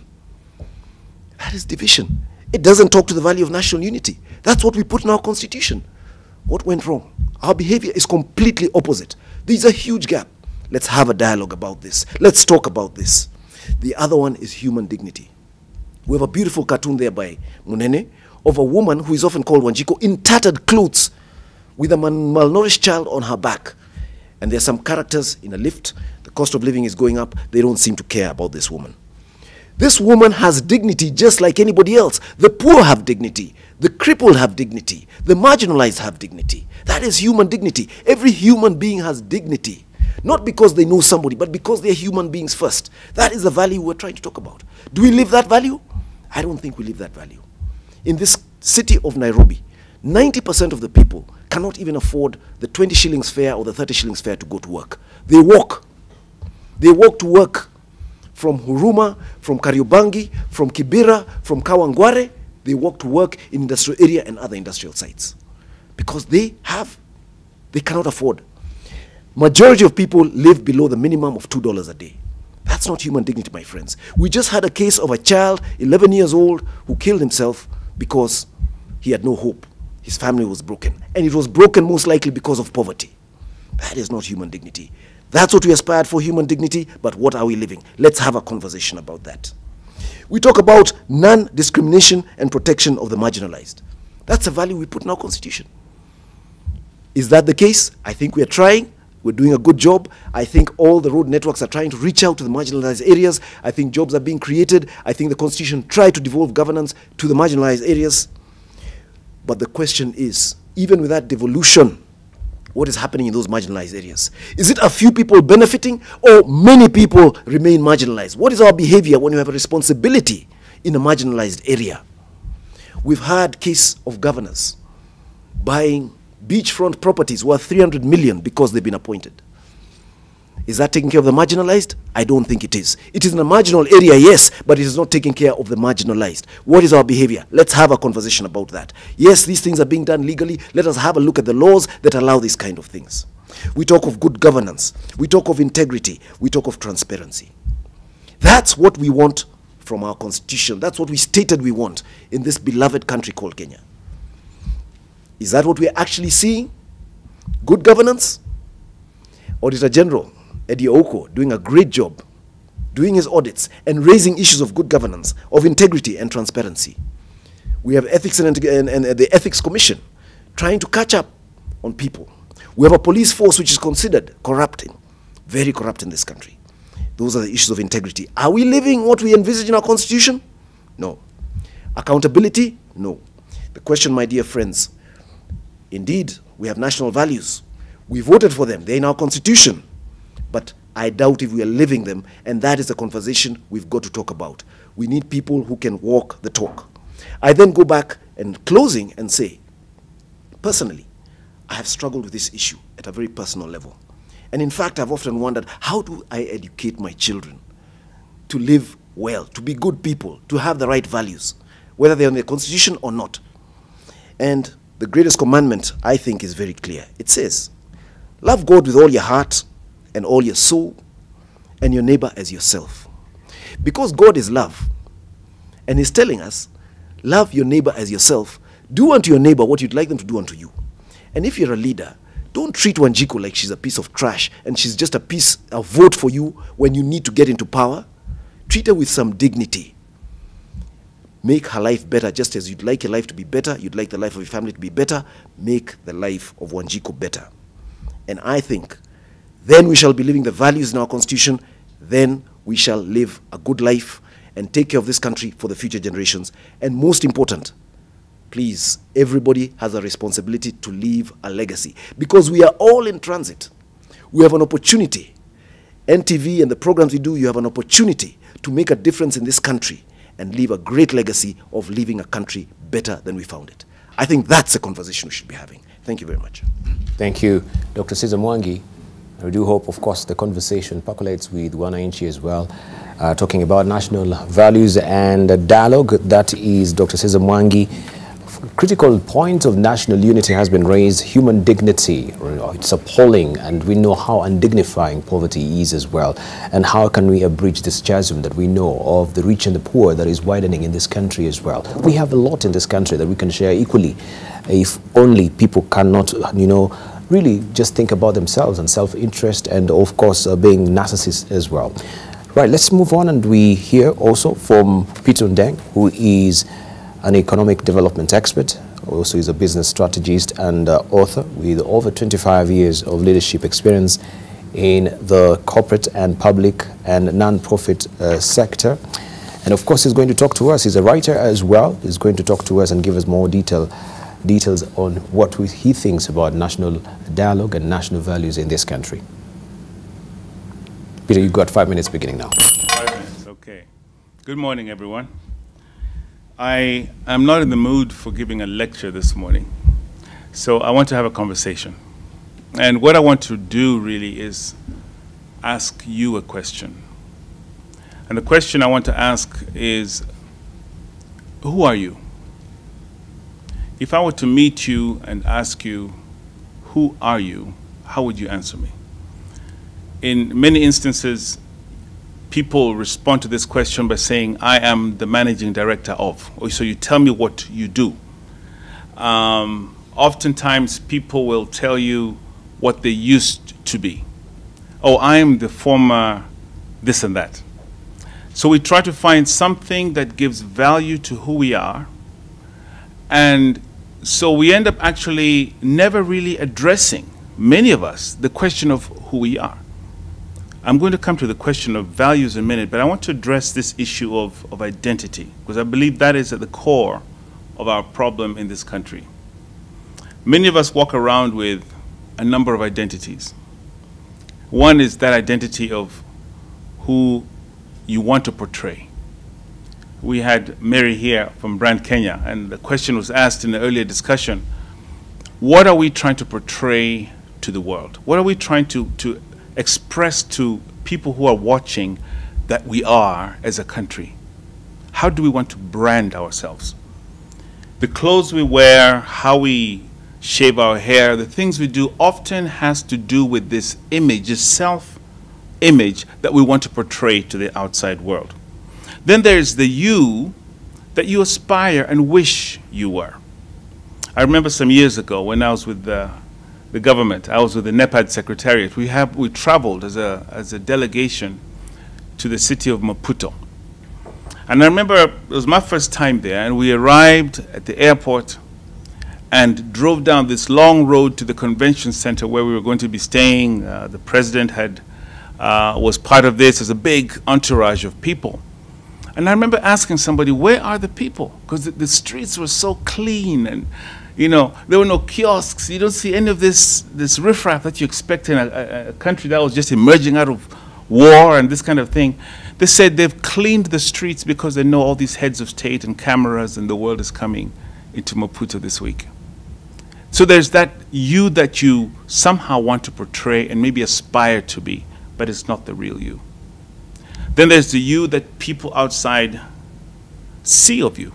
That is division. It doesn't talk to the value of national unity. That's what we put in our constitution. What went wrong? Our behavior is completely opposite. There's a huge gap. Let's have a dialogue about this. Let's talk about this. The other one is human dignity. We have a beautiful cartoon there by Munene of a woman who is often called Wanjiko in tattered clothes with a malnourished child on her back. And there are some characters in a lift. The cost of living is going up. They don't seem to care about this woman. This woman has dignity just like anybody else. The poor have dignity. The crippled have dignity. The marginalized have dignity. That is human dignity. Every human being has dignity. Not because they know somebody, but because they're human beings first. That is the value we're trying to talk about. Do we live that value? I don't think we live that value. In this city of Nairobi, 90% of the people cannot even afford the 20 shillings fare or the 30 shillings fare to go to work. They walk. They walk to work from Huruma, from Kariobangi, from Kibera, from Kawangware. They walk to work in industrial area and other industrial sites because they cannot afford. Majority of people live below the minimum of $2 a day. That's not human dignity, my friends. We just had a case of a child, 11 years old, who killed himself because he had no hope. His family was broken. And it was broken most likely because of poverty. That is not human dignity. That's what we aspired for, human dignity, but what are we living? Let's have a conversation about that. We talk about non-discrimination and protection of the marginalized. That's a value we put in our constitution. Is that the case? I think we are trying. We're doing a good job. I think all the road networks are trying to reach out to the marginalized areas. I think jobs are being created. I think the constitution tried to devolve governance to the marginalized areas. But the question is, even with that devolution, what is happening in those marginalized areas? Is it a few people benefiting or many people remain marginalized? What is our behavior when you have a responsibility in a marginalized area? We've had case of governors buying beachfront properties worth 300 million because they've been appointed. Is that taking care of the marginalized? I don't think it is. It is in a marginal area, yes, but it is not taking care of the marginalized. What is our behavior? Let's have a conversation about that. Yes, these things are being done legally. Let us have a look at the laws that allow these kind of things. We talk of good governance. We talk of integrity. We talk of transparency. That's what we want from our constitution. That's what we stated we want in this beloved country called Kenya. Is that what we're actually seeing? Good governance? Auditor General Eddie Oko doing a great job, doing his audits and raising issues of good governance, of integrity and transparency. We have ethics and the Ethics Commission trying to catch up on people. We have a police force which is considered corrupting, very corrupt in this country. Those are the issues of integrity. Are we living what we envisage in our constitution? No. Accountability? No. The question, my dear friends, indeed, we have national values. We voted for them. They're in our constitution. But I doubt if we are living them, and that is a conversation we've got to talk about. We need people who can walk the talk. I then go back and closing and say, personally, I have struggled with this issue at a very personal level. And in fact, I've often wondered, how do I educate my children to live well, to be good people, to have the right values, whether they're in the constitution or not? And the greatest commandment, I think, is very clear. It says, love God with all your heart and all your soul, and your neighbor as yourself. Because God is love, and he's telling us, love your neighbor as yourself. Do unto your neighbor what you'd like them to do unto you. And if you're a leader, don't treat Wanjiku like she's a piece of trash and she's just a vote for you when you need to get into power. Treat her with some dignity. Make her life better, just as you'd like your life to be better, you'd like the life of your family to be better. Make the life of Wanjiku better. And I think then we shall be living the values in our constitution. Then we shall live a good life and take care of this country for the future generations. And most important, please, everybody has a responsibility to leave a legacy, because we are all in transit. We have an opportunity. NTV and the programs we do, you have an opportunity to make a difference in this country and leave a great legacy of leaving a country better than we found it. I think that's a conversation we should be having. Thank you very much. Thank you, Dr. Cesar Mongi. I do hope, of course, the conversation percolates with Wananchi as well, talking about national values and dialogue. That is Dr. Cesar Mongi. Critical point of national unity has been raised. Human dignity, it's appalling, and we know how undignifying poverty is as well. And how can we bridge this chasm that we know of the rich and the poor that is widening in this country as well? We have a lot in this country that we can share equally, if only people cannot, really just think about themselves and self-interest, and of course being narcissists as well. Right, let's move on, and we hear also from Peter Ndeng, who is an economic development expert, also is a business strategist and author with over 25 years of leadership experience in the corporate and public and non-profit sector. And of course, he's going to talk to us. He's a writer as well. He's going to talk to us and give us more details on what he thinks about national dialogue and national values in this country. Peter, you've got 5 minutes beginning now. 5 minutes, okay. Good morning, everyone. I am not in the mood for giving a lecture this morning, so I want to have a conversation. And what I want to do really is ask you a question. And the question I want to ask is, who are you? If I were to meet you and ask you, who are you, how would you answer me? In many instances, people respond to this question by saying, I am the managing director of, or so you tell me what you do. Oftentimes, people will tell you what they used to be. Oh, I am the former this and that. So we try to find something that gives value to who we are. And so we end up actually never really addressing, many of us, the question of who we are. I'm going to come to the question of values in a minute, but I want to address this issue of identity, because I believe that is at the core of our problem in this country. Many of us walk around with a number of identities. One is that identity of who you want to portray. We had Mary here from Brand Kenya, and the question was asked in the earlier discussion, what are we trying to portray to the world? What are we trying to express to people who are watching that we are as a country? How do we want to brand ourselves? The clothes we wear, how we shave our hair, the things we do often has to do with this image, this self-image that we want to portray to the outside world. Then there's the you that you aspire and wish you were. I remember some years ago when I was with the government, I was with the NEPAD Secretariat. We traveled as a delegation to the city of Maputo. And I remember it was my first time there, and we arrived at the airport and drove down this long road to the convention center where we were going to be staying. The president was part of this. There's a big entourage of people. And I remember asking somebody, where are the people? Because the streets were so clean, and there were no kiosks. You don't see any of this riffraff that you expect in a country that was just emerging out of war and this kind of thing. They said they've cleaned the streets because they know all these heads of state and cameras and the world is coming into Maputo this week. So there's that you that you somehow want to portray and maybe aspire to be, but it's not the real you. Then there's the you that people outside see of you.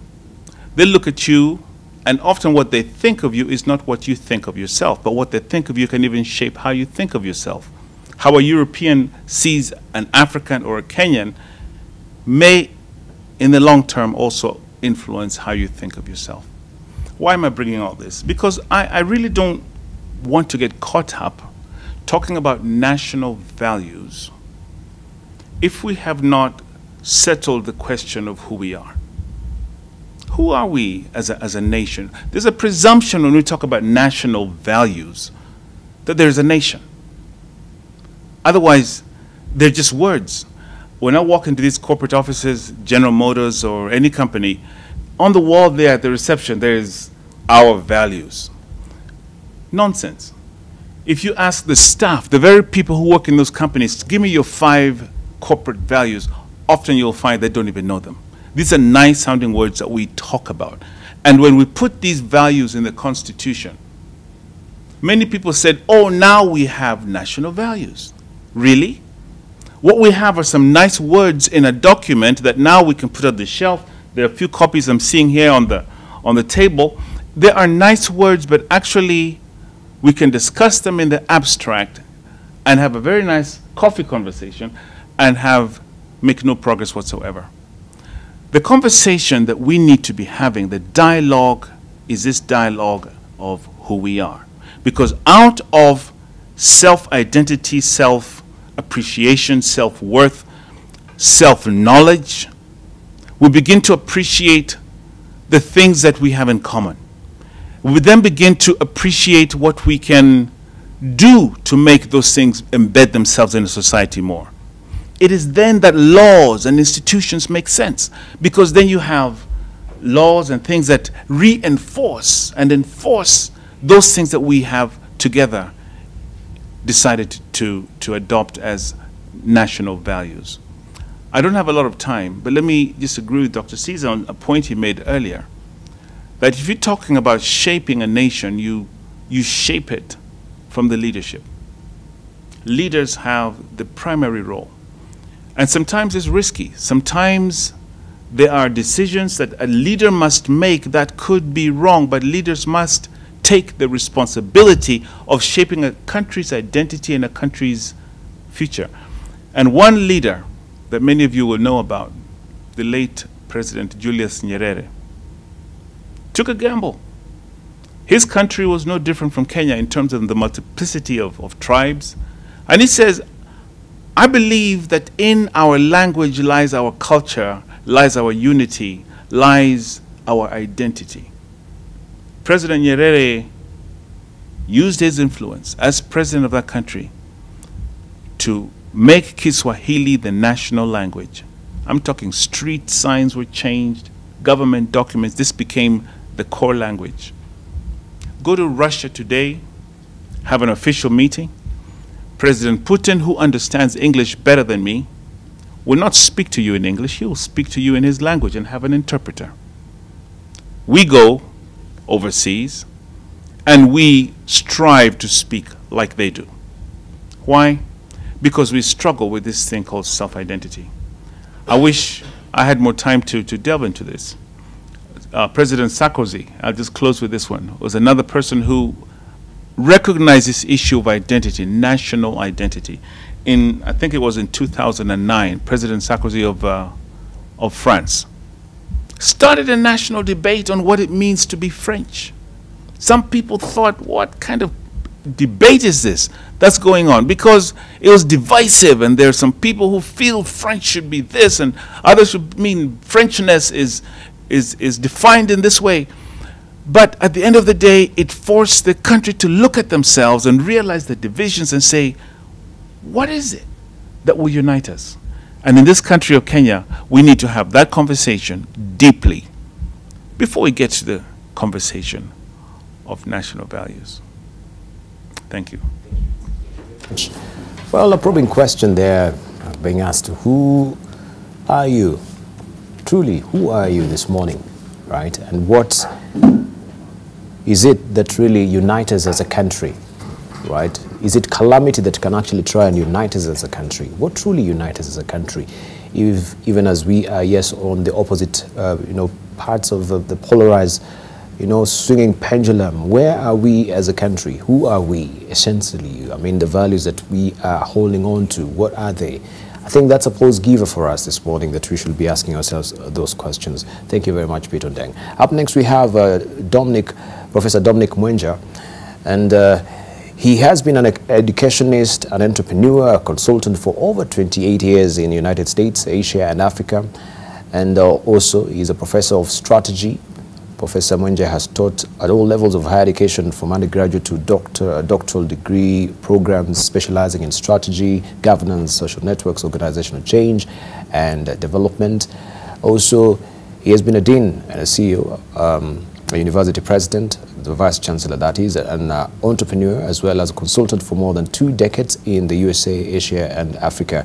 They look at you, and often what they think of you is not what you think of yourself, but what they think of you can even shape how you think of yourself. How a European sees an African or a Kenyan may, in the long term, also influence how you think of yourself. Why am I bringing all this? Because I really don't want to get caught up talking about national values if we have not settled the question of who we are. Who are we as a nation? There's a presumption when we talk about national values that there's a nation. Otherwise, they're just words. When I walk into these corporate offices, General Motors or any company, on the wall there at the reception, there's our values. Nonsense. If you ask the staff, the very people who work in those companies, give me your 5 corporate values, often you'll find they don't even know them. These are nice sounding words that we talk about. And when we put these values in the Constitution, many people said, oh, now we have national values. Really? What we have are some nice words in a document that now we can put on the shelf. There are a few copies I'm seeing here on the table. There are nice words, but actually we can discuss them in the abstract and have a very nice coffee conversation and make no progress whatsoever. The conversation that we need to be having, the dialogue, is this dialogue of who we are. Because out of self-identity, self-appreciation, self-worth, self-knowledge, we begin to appreciate the things that we have in common. We then begin to appreciate what we can do to make those things embed themselves in a society more. It is then that laws and institutions make sense, because then you have laws and things that reinforce and enforce those things that we have together decided to adopt as national values. I don't have a lot of time, but let me just agree with Dr. Cesar on a point he made earlier, that if you're talking about shaping a nation, you shape it from the leadership. leaders have the primary role. And sometimes it's risky. Sometimes there are decisions that a leader must make that could be wrong, but leaders must take the responsibility of shaping a country's identity and a country's future. And one leader that many of you will know about, the late President Julius Nyerere, took a gamble. His country was no different from Kenya in terms of the multiplicity of tribes. And he says, I believe that in our language lies our culture, lies our unity, lies our identity. President Nyerere used his influence as president of that country to make Kiswahili the national language. I'm talking street signs were changed, government documents, this became the core language. Go to Russia today, have an official meeting. President Putin, who understands English better than me, will not speak to you in English, he will speak to you in his language and have an interpreter. We go overseas and we strive to speak like they do. Why? Because we struggle with this thing called self-identity. I wish I had more time to delve into this. President Sarkozy, I'll just close with this one, was another person who recognized this issue of identity, national identity. I think it was in 2009, President Sarkozy of France started a national debate on what it means to be French. Some people thought, what kind of debate is this that's going on? Because it was divisive, and there are some people who feel French should be this, and others who mean Frenchness is defined in this way. But at the end of the day, it forced the country to look at themselves and realize the divisions and say, what is it that will unite us? And in this country of Kenya, we need to have that conversation deeply before we get to the conversation of national values. Thank you. Well, a probing question there being asked, who are you? Truly, who are you this morning, right? And what is it that really unites us as a country, right? Is it calamity that can actually try and unite us as a country? What truly unites us as a country? If, even as we are, yes, on the opposite, parts of the polarized, swinging pendulum, where are we as a country? Who are we, essentially? I mean, the values that we are holding on to, what are they? I think that's a pause giver for us this morning, that we should be asking ourselves those questions. Thank you very much, Peter Ndeng. Up next, we have Professor Dominic Munya, and he has been an educationist, an entrepreneur, a consultant for over 28 years in the United States, Asia, and Africa, and also he's a professor of strategy. Professor Munya has taught at all levels of higher education, from undergraduate to doctoral degree programs specializing in strategy, governance, social networks, organizational change, and development. Also, he has been a dean and a CEO, a university president, the vice chancellor, that is, an entrepreneur, as well as a consultant for more than 2 decades in the USA, Asia, and Africa.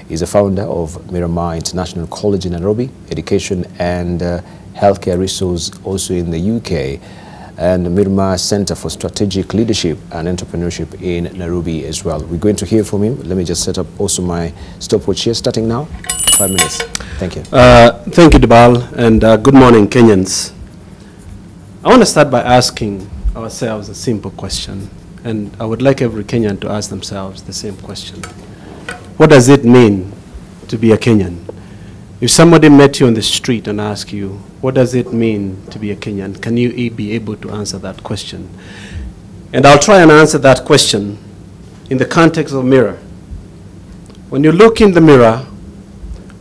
He's a founder of Miramar International College in Nairobi, education and healthcare resource also in the UK, and the Miramar Center for Strategic Leadership and Entrepreneurship in Nairobi as well. We're going to hear from him. Let me just set up also my stopwatch here, starting now. 5 minutes. Thank you. Thank you, Debarl, and good morning, Kenyans. I want to start by asking ourselves a simple question, and I would like every Kenyan to ask themselves the same question. What does it mean to be a Kenyan? If somebody met you on the street and asked you, what does it mean to be a Kenyan? Can you be able to answer that question? And I'll try and answer that question in the context of mirror. When you look in the mirror,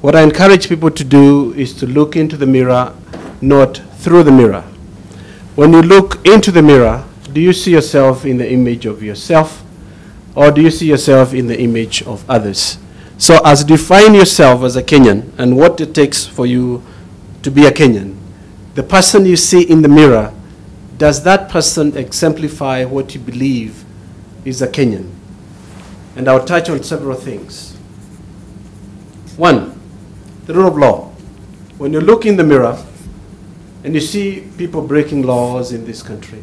what I encourage people to do is to look into the mirror, not through the mirror. When you look into the mirror, do you see yourself in the image of yourself, or do you see yourself in the image of others? So as define yourself as a Kenyan and what it takes for you to be a Kenyan, the person you see in the mirror, does that person exemplify what you believe is a Kenyan? And I'll touch on several things. One, the rule of law. When you look in the mirror and you see people breaking laws in this country,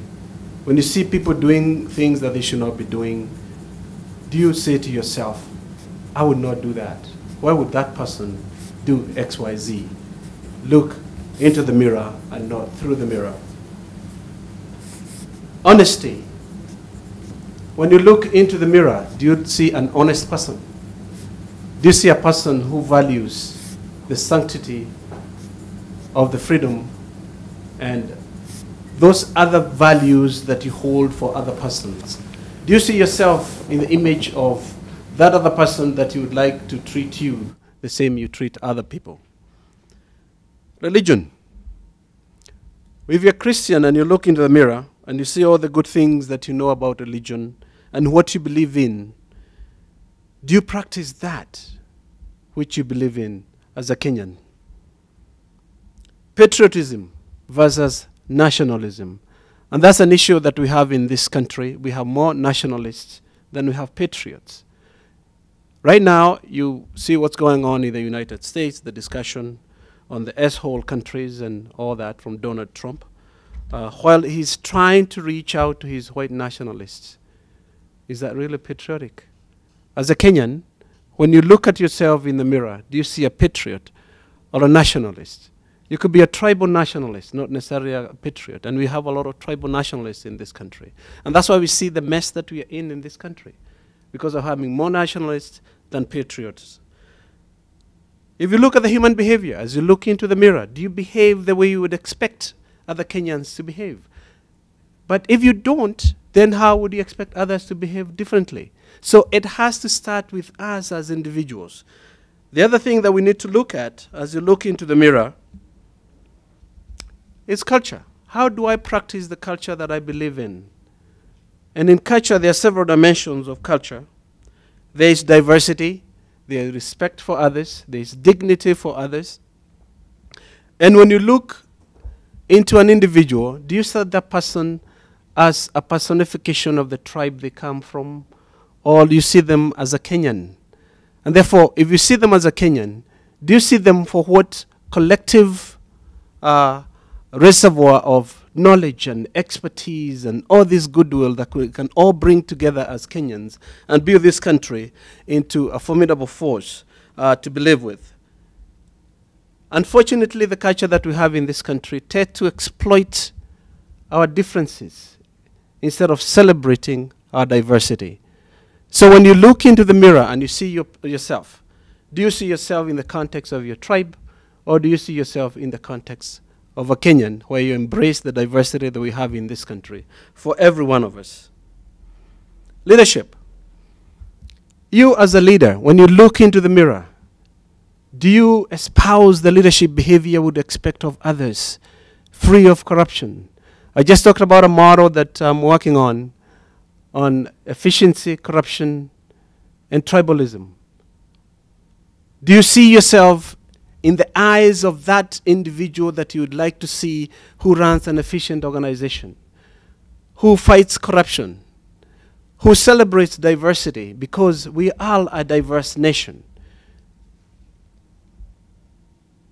when you see people doing things that they should not be doing, do you say to yourself, I would not do that? Why would that person do X, Y, Z? Look into the mirror and not through the mirror. Honesty. When you look into the mirror, do you see an honest person? Do you see a person who values the sanctity of the freedom and those other values that you hold for other persons? Do you see yourself in the image of that other person that you would like to treat you the same you treat other people? Religion. If you're Christian and you look into the mirror and you see all the good things that you know about religion and what you believe in, do you practice that which you believe in as a Kenyan? Patriotism versus nationalism. And that's an issue that we have in this country. We have more nationalists than we have patriots. Right now, you see what's going on in the United States, the discussion on the S-hole countries and all that from Donald Trump, while he's trying to reach out to his white nationalists. Is that really patriotic? As a Kenyan, when you look at yourself in the mirror, do you see a patriot or a nationalist? You could be a tribal nationalist, not necessarily a patriot. And we have a lot of tribal nationalists in this country. And that's why we see the mess that we are in this country, because of having more nationalists than patriots. If you look at the human behavior, as you look into the mirror, do you behave the way you would expect other Kenyans to behave? But if you don't, then how would you expect others to behave differently? So it has to start with us as individuals. The other thing that we need to look at as you look into the mirror is culture. How do I practice the culture that I believe in? And in culture, there are several dimensions of culture. There is diversity, there is respect for others, there is dignity for others. And when you look into an individual, do you see that person as a personification of the tribe they come from, or do you see them as a Kenyan? And therefore, if you see them as a Kenyan, do you see them for what collective reservoir of knowledge and expertise and all this goodwill that we can all bring together as Kenyans and build this country into a formidable force to be lived with? Unfortunately, the culture that we have in this country tends to exploit our differences instead of celebrating our diversity. So when you look into the mirror and you see yourself, do you see yourself in the context of your tribe, or do you see yourself in the context of a Kenyan, where you embrace the diversity that we have in this country for every one of us? Leadership. You as a leader, when you look into the mirror, do you espouse the leadership behavior you would expect of others, free of corruption? I just talked about a model that I'm working on efficiency, corruption, and tribalism. Do you see yourself in the eyes of that individual that you would like to see who runs an efficient organization, who fights corruption, who celebrates diversity, because we are a diverse nation?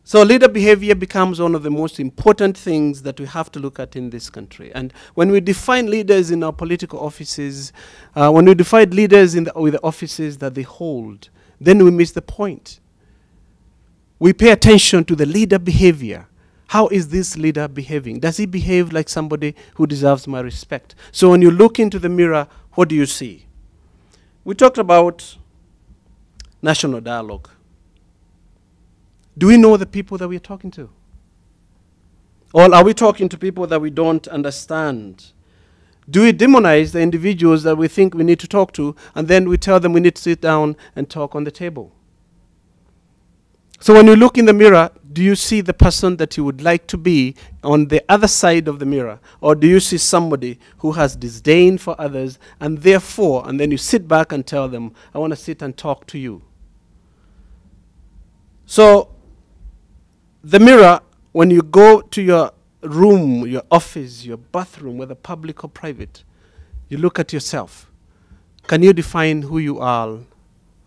So leader behavior becomes one of the most important things that we have to look at in this country. And when we define leaders in our political offices, when we define leaders with the offices that they hold, then we miss the point. We pay attention to the leader behavior. How is this leader behaving? Does he behave like somebody who deserves my respect? So when you look into the mirror, what do you see? We talked about national dialogue. Do we know the people that we're talking to? Or are we talking to people that we don't understand? Do we demonize the individuals that we think we need to talk to, and then we tell them we need to sit down and talk on the table? So when you look in the mirror, do you see the person that you would like to be on the other side of the mirror? Or do you see somebody who has disdain for others, and therefore, and then you sit back and tell them, I want to sit and talk to you? So the mirror, when you go to your room, your office, your bathroom, whether public or private, you look at yourself. Can you define who you are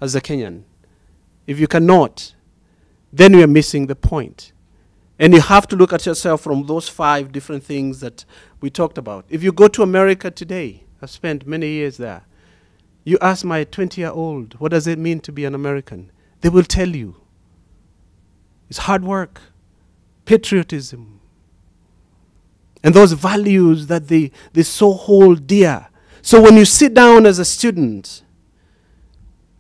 as a Kenyan? If you cannot, then we are missing the point. And you have to look at yourself from those 5 different things that we talked about. If you go to America today, I've spent many years there, You ask my 20-year-old, what does it mean to be an American? They will tell you. It's hard work, patriotism, and those values that they so hold dear. So when you sit down as a student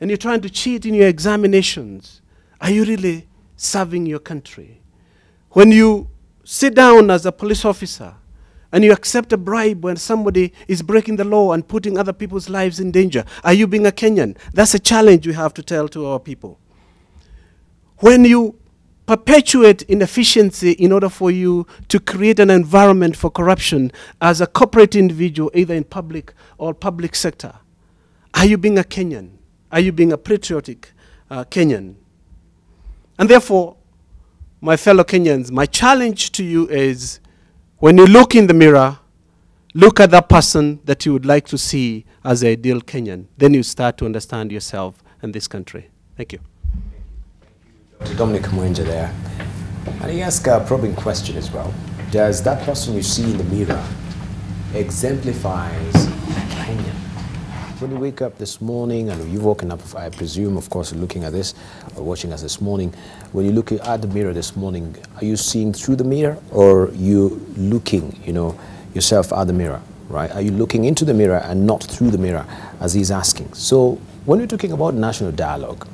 and you're trying to cheat in your examinations, are you really serving your country? When you sit down as a police officer and you accept a bribe when somebody is breaking the law and putting other people's lives in danger, are you being a Kenyan? That's a challenge we have to tell to our people. When you perpetuate inefficiency in order for you to create an environment for corruption as a corporate individual, either in public or public sector, are you being a Kenyan? Are you being a patriotic Kenyan? And therefore, my fellow Kenyans, my challenge to you is, when you look in the mirror, look at that person that you would like to see as the ideal Kenyan. Then you start to understand yourself and this country. Thank you. Dominic Munya there. And he asked a probing question as well. Does that person you see in the mirror exemplifies Kenya? When you wake up this morning, and you've woken up, I presume, of course, looking at this, or watching us this morning, when you look at the mirror this morning, are you seeing through the mirror, or you looking, yourself at the mirror, right? Are you looking into the mirror and not through the mirror, as he's asking? So when we're talking about national dialogue,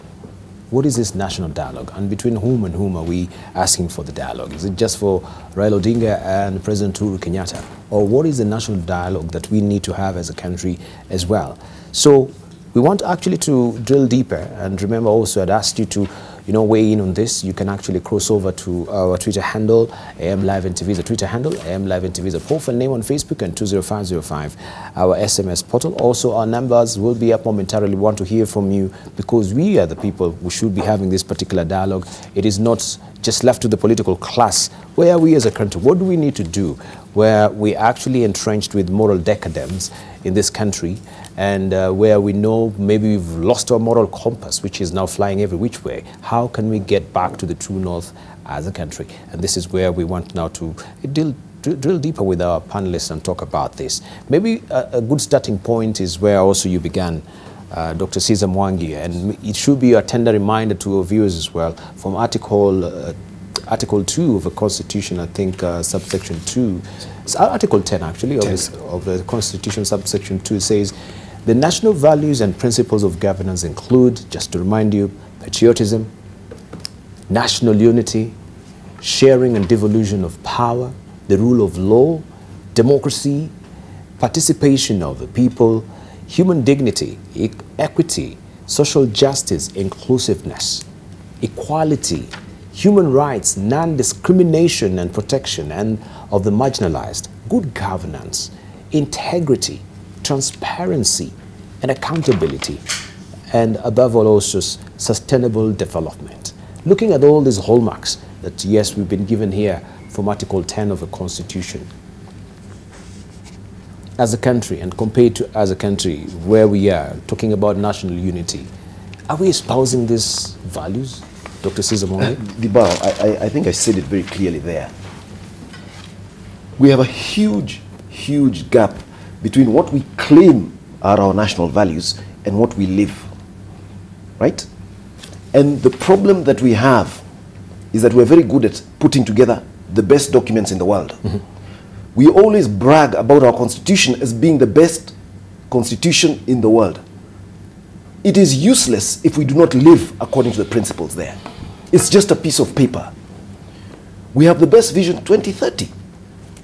what is this national dialogue, and between whom and whom are we asking for the dialogue? Is it just for Raila Odinga and President Uhuru Kenyatta, or what is the national dialogue that we need to have as a country as well? So we want actually to drill deeper, and remember also I'd asked you to weigh in on this. You can actually cross over to our Twitter handle, AM Live NTV is a Twitter handle, AM Live NTV is a profile name on Facebook, and 20505, our SMS portal. Also, our numbers will be up momentarily. We want to hear from you, because we are the people who should be having this particular dialogue. It is not just left to the political class. Where are we as a country? What do we need to do where we actually entrenched with moral decadence in this country, and where we know maybe we've lost our moral compass, which is now flying every which way? How can we get back to the true north as a country? And this is where we want now to drill deeper with our panelists and talk about this. Maybe a good starting point is where also you began, Dr. Cesar Mongi, and it should be a tender reminder to our viewers as well, from Article 2 of the Constitution, I think subsection 2, it's Article 10 actually, of the Constitution, subsection 2 says, the national values and principles of governance include, just to remind you, patriotism, national unity, sharing and devolution of power, the rule of law, democracy, participation of the people, human dignity, equity, social justice, inclusiveness, equality, human rights, non-discrimination and protection and of the marginalized, good governance, integrity, transparency and accountability, and above all also sustainable development. Looking at all these hallmarks that, yes, we've been given here from Article 10 of the Constitution, as a country, and compared to as a country where we are, talking about national unity, are we espousing these values? Dr. Cesar Mongi? Debarl, I think I said it very clearly there. We have a huge, huge gap between what we claim are our national values and what we live, right? And the problem that we have is that we're very good at putting together the best documents in the world. Mm-hmm. We always brag about our constitution as being the best constitution in the world. It is useless if we do not live according to the principles there. It's just a piece of paper. We have the best vision 2030.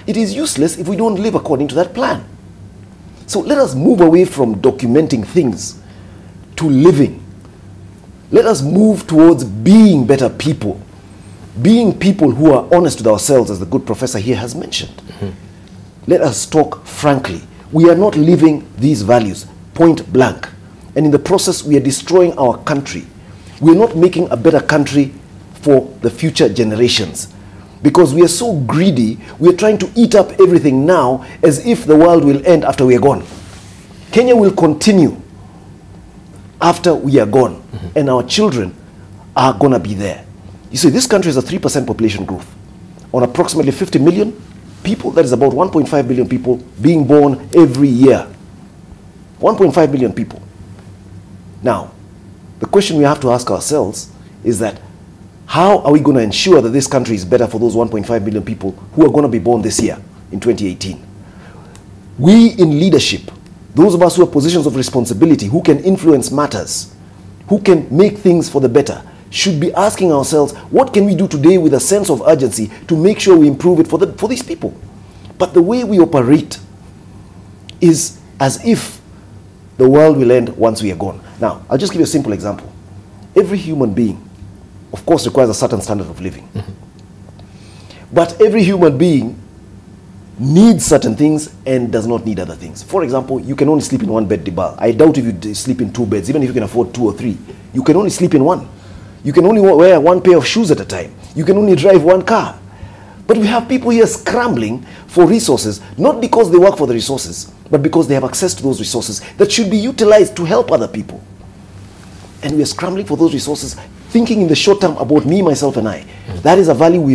It is useless if we don't live according to that plan. So let us move away from documenting things to living. Let us move towards being better people. Being people who are honest with ourselves, as the good professor here has mentioned. Mm-hmm. Let us talk frankly. We are not living these values, point blank. And in the process, we are destroying our country. We are not making a better country for the future generations. Because we are so greedy, we are trying to eat up everything now as if the world will end after we are gone. Kenya will continue after we are gone. Mm-hmm. And our children are going to be there. You see, this country has a 3% population growth. On approximately 50 million people, that is about 1.5 billion people being born every year. 1.5 billion people. Now, the question we have to ask ourselves is that how are we going to ensure that this country is better for those 1.5 million people who are going to be born this year in 2018? We in leadership, those of us who have positions of responsibility, who can influence matters, who can make things for the better, should be asking ourselves, what can we do today with a sense of urgency to make sure we improve it for these people? But the way we operate is as if the world will end once we are gone. Now, I'll just give you a simple example. Every human being, of course, requires a certain standard of living. But every human being needs certain things and does not need other things. For example, you can only sleep in one bed, Debarl. I doubt if you sleep in 2 beds, even if you can afford 2 or 3. You can only sleep in one. You can only wear 1 pair of shoes at a time. You can only drive 1 car. But we have people here scrambling for resources, not because they work for the resources, but because they have access to those resources that should be utilized to help other people. And we are scrambling for those resources, thinking in the short term about me, myself, and I. That is a value we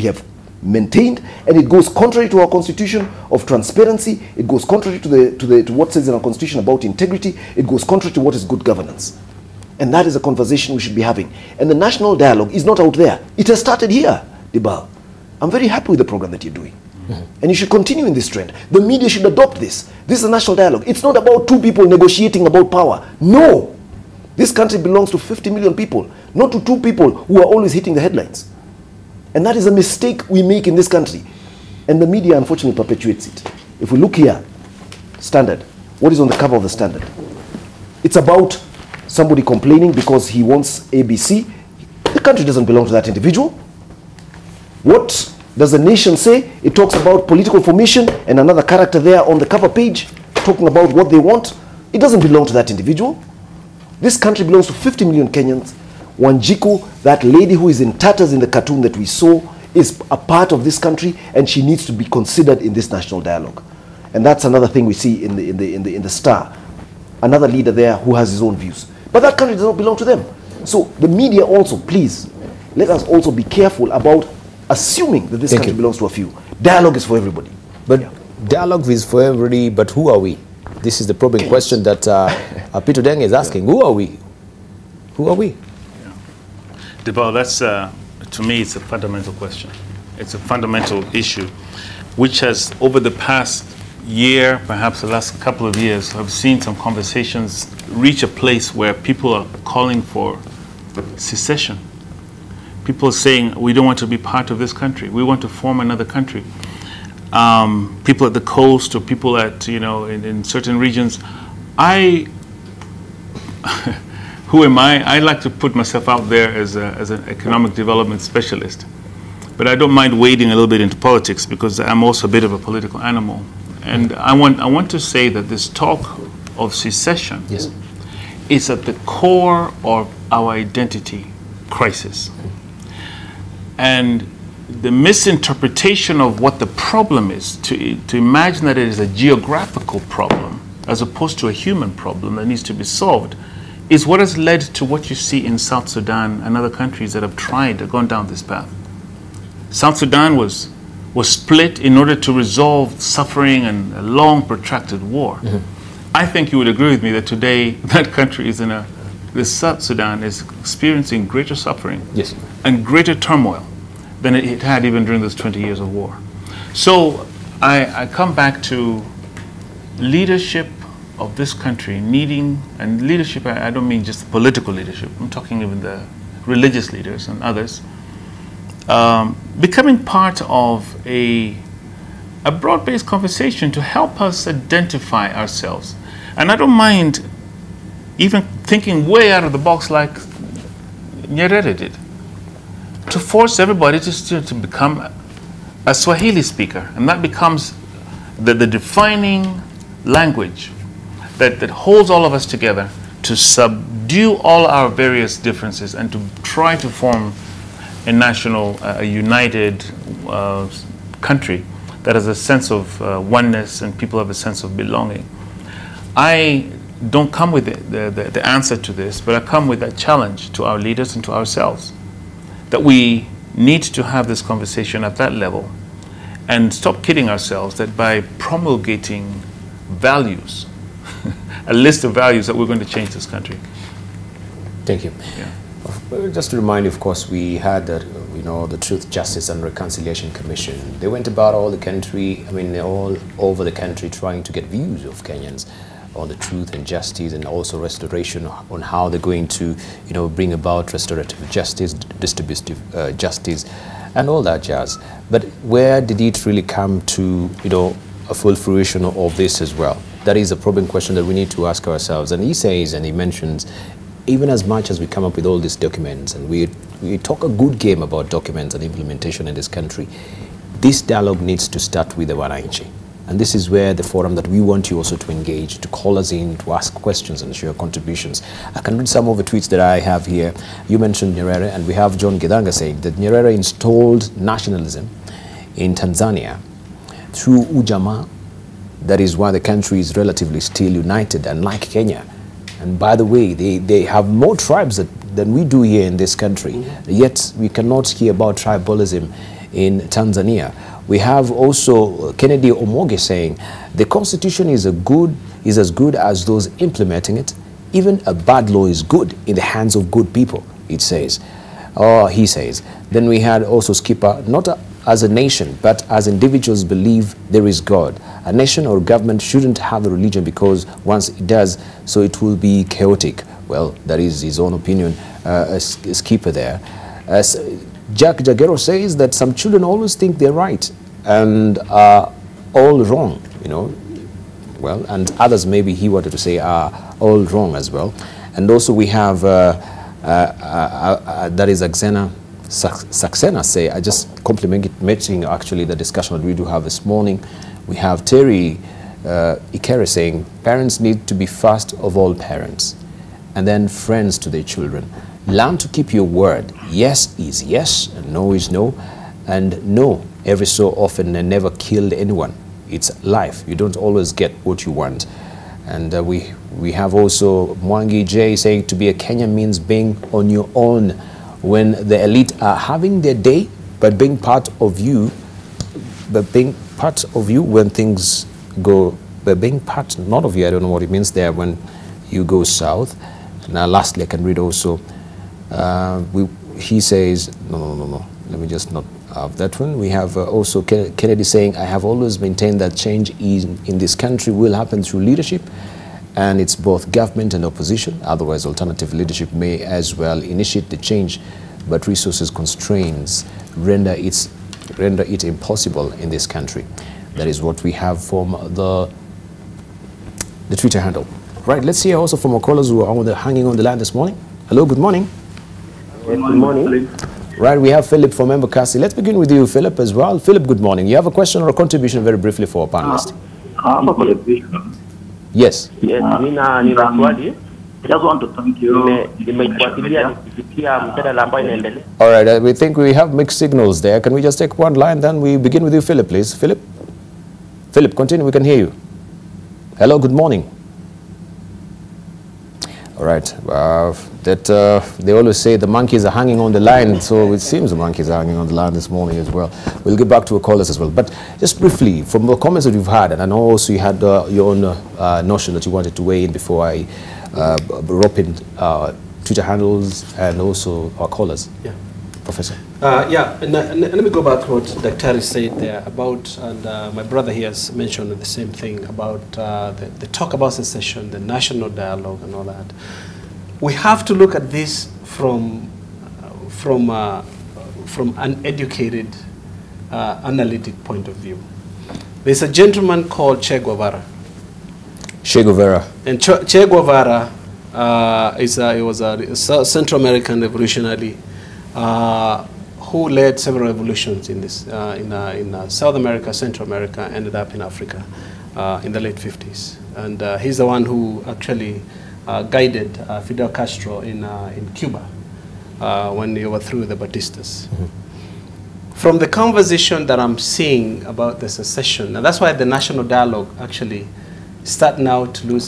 have maintained, and it goes contrary to our constitution of transparency. It goes contrary to what says in our constitution about integrity. It goes contrary to what is good governance. And that is a conversation we should be having. And the national dialogue is not out there. It has started here, Debarl. I'm very happy with the program that you're doing. And you should continue in this trend. The media should adopt this. This is a national dialogue. It's not about 2 people negotiating about power. No. This country belongs to 50 million people, not to 2 people who are always hitting the headlines. And that is a mistake we make in this country. And the media, unfortunately, perpetuates it. If we look here, Standard, what is on the cover of the Standard? It's about somebody complaining because he wants ABC. The country doesn't belong to that individual. What does the Nation say? It talks about political formation and another character there on the cover page talking about what they want. It doesn't belong to that individual. This country belongs to 50 million Kenyans. Wanjiku, that lady who is in tatters in the cartoon that we saw, is a part of this country, and she needs to be considered in this national dialogue. And that's another thing we see in the Star. Another leader there who has his own views. But that country does not belong to them. So the media also, please, let us also be careful about assuming that this country belongs to a few. Dialogue is for everybody. But dialogue is for everybody, but who are we? This is the probing question that Peter Deng is asking. Who are we? Who are we? Yeah. Debarl, that's, to me, it's a fundamental question. It's a fundamental issue, which has, over the past year, perhaps the last couple of years, I've seen some conversations reach a place where people are calling for secession. People are saying, we don't want to be part of this country. We want to form another country. People at the coast or people at, in certain regions. Who am I? I like to put myself out there as an economic development specialist. But I don't mind wading a little bit into politics because I'm also a bit of a political animal. And I want to say that this talk of secession is at the core of our identity crisis. And the misinterpretation of what the problem is, to imagine that it is a geographical problem as opposed to a human problem that needs to be solved, is what has led to what you see in South Sudan and other countries that have gone down this path. South Sudan was split in order to resolve suffering and a long protracted war. I think you would agree with me that today that country is South Sudan is experiencing greater suffering and greater turmoil than it had even during those 20 years of war. So I come back to leadership of this country needing, and leadership, I don't mean just political leadership, I'm talking even the religious leaders and others, becoming part of a broad-based conversation to help us identify ourselves. And I don't mind even thinking way out of the box like Nyerere did, to force everybody to become a Swahili speaker. And that becomes the defining language that holds all of us together, to subdue all our various differences and to try to form a national, a united country that has a sense of oneness and people have a sense of belonging. I don't come with the answer to this, but I come with that challenge to our leaders and to ourselves, that we need to have this conversation at that level and stop kidding ourselves that by promulgating values a list of values that we're going to change this country. Thank you. Yeah. Just to remind you, of course, we had the, the Truth, Justice and Reconciliation Commission. They went about all the country, all over the country, trying to get views of Kenyans on the truth and justice, and also restoration, on how they're going to, bring about restorative justice, distributive justice, and all that jazz. But where did it really come to, a full fruition of this as well? That is a probing question that we need to ask ourselves. And he says, and he mentions, even as much as we come up with all these documents, and we talk a good game about documents and implementation in this country, this dialogue needs to start with the wananchi. And this is where the forum that we want you also to engage, to call us in, to ask questions and share contributions. I can read some of the tweets that I have here. You mentioned Nyerere, and we have John Gidanga saying that Nyerere installed nationalism in Tanzania through Ujamaa. That is why the country is relatively still united, unlike Kenya. And by the way, they have more tribes than we do here in this country. Yet we cannot hear about tribalism in Tanzania. We have also Kennedy Omoge saying the Constitution is as good as those implementing it. Even a bad law is good in the hands of good people, it says. Or he says. Then we had also Skipper, not as a nation, but as individuals believe there is God. A nation or government shouldn't have a religion, because once it does, so it will be chaotic. Well, that is his own opinion, Skipper there. Jack Jagero says that some children always think they're right and are all wrong, Well, and others maybe he wanted to say are all wrong as well. And also we have, that is Axena Saxena say, I just complimenting actually the discussion that we do have this morning. We have Terry Ikere saying, parents need to be first of all parents, and then friends to their children. Learn to keep your word. Yes is yes, and no is no. And no, every so often, and never killed anyone. It's life. You don't always get what you want. And we have also Mwangi J saying to be a Kenyan means being on your own when the elite are having their day, but being part of you, when things go, but being part, not of you, I don't know what it means there, when you go south. Now lastly, I can read also, he says, no, let me just not have that one. We have also Kennedy saying, I have always maintained that change in this country will happen through leadership, and it's both government and opposition. Otherwise, alternative leadership may as well initiate the change, but resources constraints render it impossible in this country. That is what we have from the Twitter handle. Right, let's hear also from our callers who are hanging on the line this morning. Hello, good morning. Good morning. Right, we have Philip from Embakasi. Let's begin with you, Philip, as well. Philip, good morning. You have a question or a contribution very briefly for our panelist? I have a contribution. Yes. Yes, I just want to thank you. All right, we think we have mixed signals there. Can we just take one line, then we begin with you, Philip, please. Philip? Philip, continue, we can hear you. Hello, good morning. All right, they always say the monkeys are hanging on the line, so it seems the monkeys are hanging on the line this morning as well. We'll get back to our callers as well. But just briefly, from the comments that you've had, and I know also you had your own notion that you wanted to weigh in before I rope in Twitter handles and also our callers. Yeah. Professor. And let me go back to what Dr. said there about, and my brother here has mentioned the same thing about the talk about secession, the national dialogue and all that. We have to look at this from an educated, analytic point of view. There's a gentleman called Che Guevara. Che Guevara. And Che Guevara he was a Central American revolutionary who led several revolutions in this in South America, Central America, ended up in Africa in the late 50s. And he's the one who actually guided Fidel Castro in Cuba when they overthrew the Batistas. Mm-hmm. From the conversation that I'm seeing about the secession, and that's why the national dialogue actually start now to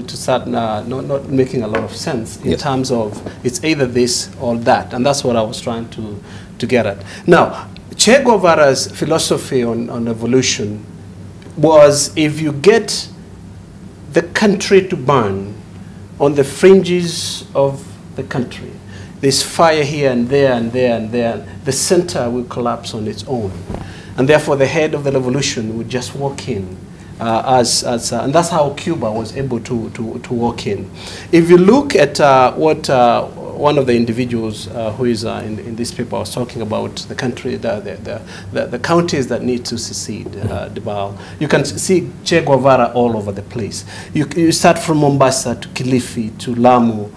start not making a lot of sense in terms of it's either this or that, and that's what I was trying to get at. Now, Che Guevara's philosophy on evolution was if you get the country to burn on the fringes of the country. There's fire here and there and there and there. The center will collapse on its own. And therefore, the head of the revolution would just walk in. And that's how Cuba was able to walk in. If you look at what one of the individuals who is in this paper was talking about, the country, the counties that need to secede, Debarl, you can see Che Guevara all over the place. You start from Mombasa to Kilifi to Lamu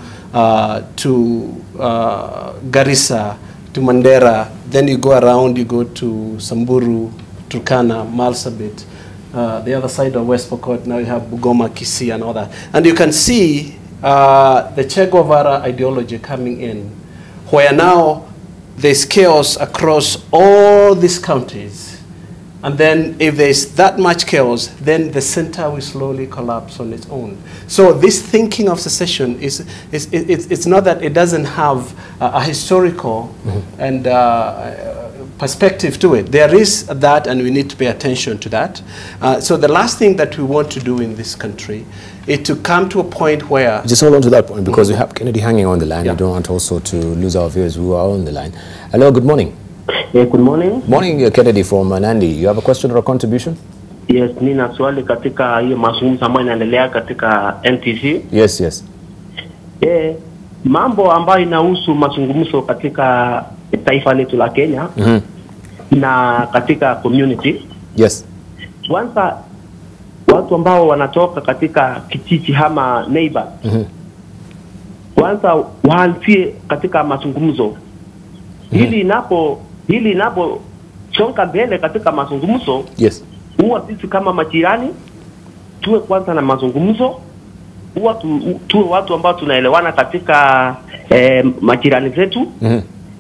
to Garissa to Mandera, then you go around, you go to Samburu, Turkana, Marsabit, the other side of West Pokot, now you have Bugoma, Kisii, and all that. And you can see the Che Guevara ideology coming in, where now there's chaos across all these counties. And then if there's that much chaos, then the center will slowly collapse on its own. So this thinking of secession it's not that it doesn't have a historical and perspective to it. There is that, and we need to pay attention to that. So the last thing that we want to do in this country is to come to a point where... Just hold on to that point, because we have Kennedy hanging on the line. Yeah. We don't want also to lose our viewers who are on the line. Hello, good morning. Yeah, good morning. Morning, Kennedy from Nandi. You have a question or a contribution? Yes, nina swali katika hiyo mazungumzo ambayo inaendelea katika NTC. Yes, yes. Mambo ambayo inahusu mazungumzo katika taifa letu la Kenya na katika community. Yes. Kwanza watu ambao wanatoka katika kijiji ama neighbor. Kwanza waanzie katika mazungumzo. Hili inapo songa mbele katika mazungumzo. Yes. Huwa sisi kama majirani tuwe kwanza na mazungumzo. Huwa tuwe watu ambao tunaelewana katika majirani zetu.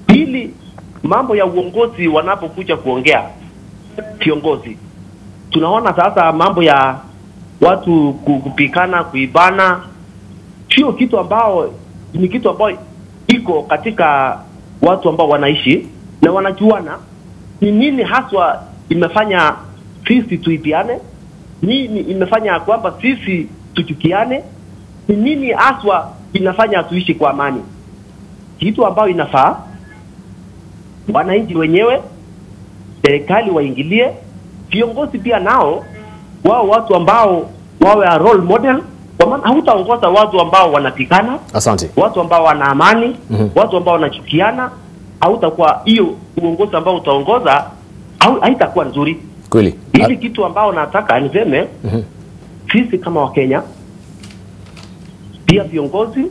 Pili, mambo ya uongozi wanapokuja kuongea viongozi, tunaona sasa mambo ya watu kupikana, kuibana, sio kitu ambao ni kitu ambao iko katika watu ambao wanaishi na wanajuana. Ni nini haswa imefanya sisi tuipiane? Nini imefanya kwamba sisi tuchukiane? Ni nini haswa inafanya tuishi kwa amani? Kitu ambao inafaa wananchi wenyewe, serikali waingilie, viongozi pia nao wao watu ambao wawe a role model, kwa maana hautaongoza watu ambao wanapikana. Asante. Watu ambao wana amani, watu ambao wanachukiana, hautakuwa hiyo uongozi ambao utaongoza haitakuwa nzuri. Kweli. Hili kitu ambao nataka niseme, sisi kama Wakenya, pia viongozi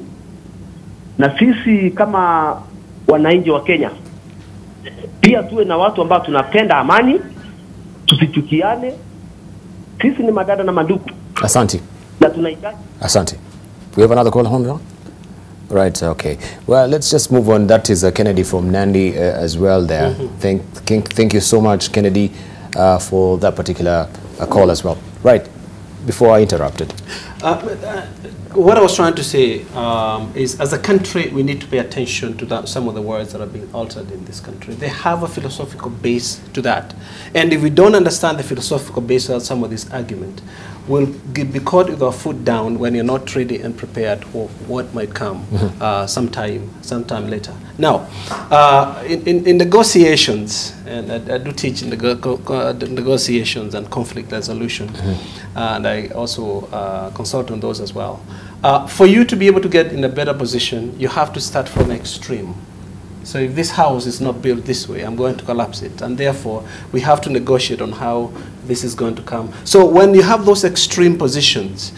na sisi kama wananchi wa Kenya, pia tuwe na watu ambao tunapenda amani, tusichukiane. Sisi ni madada na mandugu. Asante. Na tunahitaji. Asante. We have another call on. Right, okay. Well, let's just move on. That is Kennedy from Nandi as well there. Thank you so much, Kennedy, for that particular call as well. Right, before I interrupted. What I was trying to say is, as a country, we need to pay attention to some of the words that are being altered in this country. They have a philosophical base to that. And if we don't understand the philosophical base of some of this argument, we'll be caught with our foot down when you're not ready and prepared for what might come sometime later. Now, in negotiations, and I do teach in negotiations and conflict resolution, and I also consult on those as well. For you to be able to get in a better position, you have to start from extreme. So if this house is not built this way, I'm going to collapse it. And therefore, we have to negotiate on how this is going to come. So when you have those extreme positions,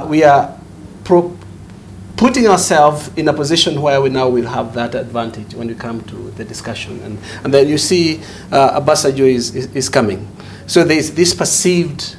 we are putting ourselves in a position where we now will have that advantage when we come to the discussion. And then you see Abasajo is coming. So there's this perceived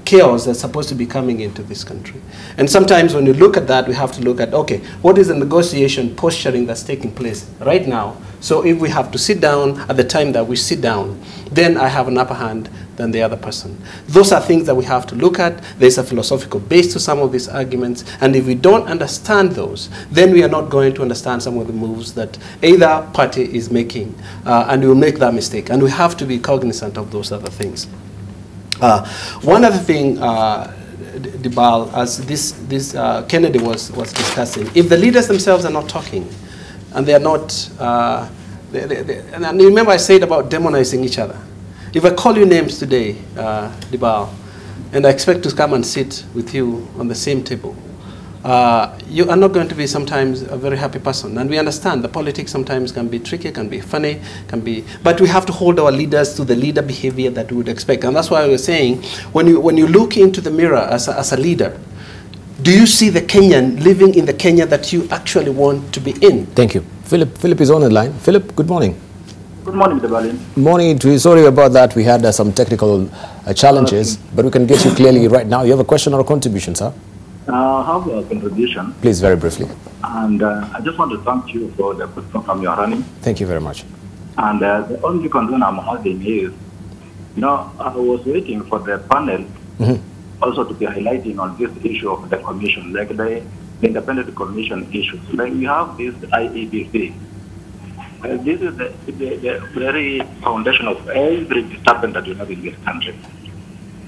chaos that's supposed to be coming into this country. And sometimes when you look at that, we have to look at, okay, what is the negotiation posturing that's taking place right now? So if we have to sit down at the time that we sit down, then I have an upper hand than the other person. Those are things that we have to look at. There's a philosophical base to some of these arguments. And if we don't understand those, then we are not going to understand some of the moves that either party is making. And we will make that mistake. And we have to be cognizant of those other things. One other thing, Debarl, as Kennedy was discussing, if the leaders themselves are not talking, and they are not, and remember I said about demonizing each other. If I call you names today, Debarl, and I expect to come and sit with you on the same table, you are not going to be sometimes a very happy person. And we understand the politics sometimes can be tricky, can be funny, but we have to hold our leaders to the leader behavior that we would expect. And that's why I was saying, when you look into the mirror as a leader, do you see the Kenyan living in the Kenya that you actually want to be in? Thank you. Philip is on the line. Philip, good morning. Good morning, Debarl. Morning to you. Sorry about that. We had some technical challenges, but we can get you clearly right now. You have a question or a contribution, sir? I have a contribution. Please, very briefly. And I just want to thank you for the good program you are running. Thank you very much. And the only concern I'm having is, I was waiting for the panel also to be highlighting on this issue of the commission, like the independent commission issues. Like we have this IEBC. This is the very foundation of every disturbance that you have in this country.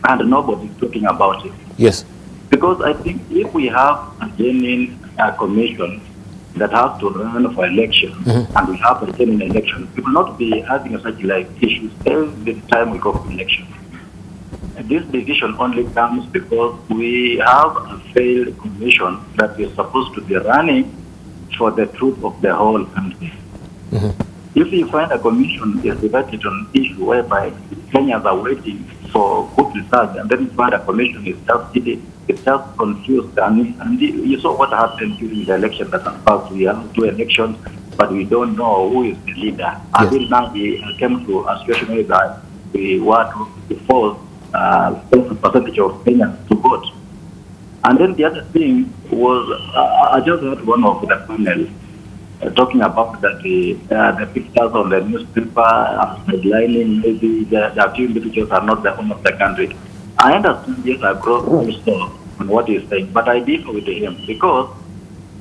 And nobody is talking about it. Yes. Because I think if we have a genuine commission that has to run for election, and we have a genuine election, we will not be having such like issues every time we go for election. And this decision only comes because we have a failed commission that is supposed to be running for the truth of the whole country. If you find a commission is divided on an issue whereby Kenyans are waiting for good results, and then you find a commission is just confused, and you saw what happened during the election that passed. We have 2 elections, but we don't know who is the leader. Until now, we came to a situation where we were to force a percentage of Kenyans to vote. And then the other thing was, I just heard one of the panel talking about that the pictures on the newspaper are headlining, maybe the few individuals are not the owner of the country. I understand, yes, I grow also on what he's saying, but I differ with him because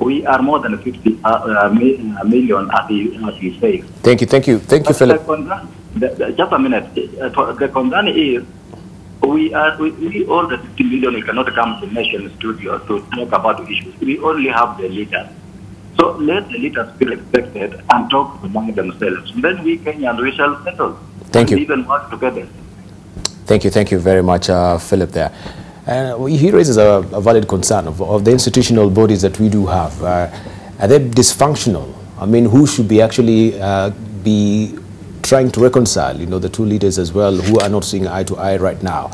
we are more than 50 million as he says. Thank you, Philip. Just a minute. The concern is we all the 50 million, we cannot come to Nation Studio to talk about the issues. We only have the leaders. So let the leaders feel expected and talk among themselves. Then we Kenyans, we shall settle. Thank you. And even work together. Thank you very much, Philip there. He raises a valid concern of the institutional bodies that we do have. Are they dysfunctional? I mean, who should be actually be trying to reconcile, the two leaders as well, who are not seeing eye to eye right now?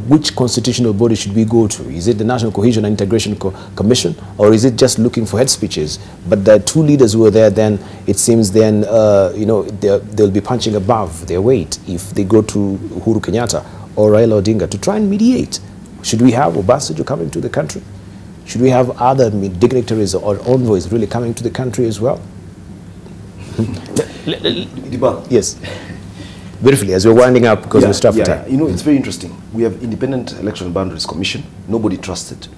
Which constitutional body should we go to? Is it the National Cohesion and Integration Commission, or is it just looking for head speeches? But the two leaders who are there, then it seems then, they'll be punching above their weight if they go to Uhuru Kenyatta or Raila Odinga to try and mediate. Should we have Obasanjo coming to the country? Should we have other dignitaries or envoys really coming to the country as well? Yes. Briefly, as we're winding up, because we're strapped for time. It's very interesting. We have Independent Election Boundaries Commission. Nobody trusts it.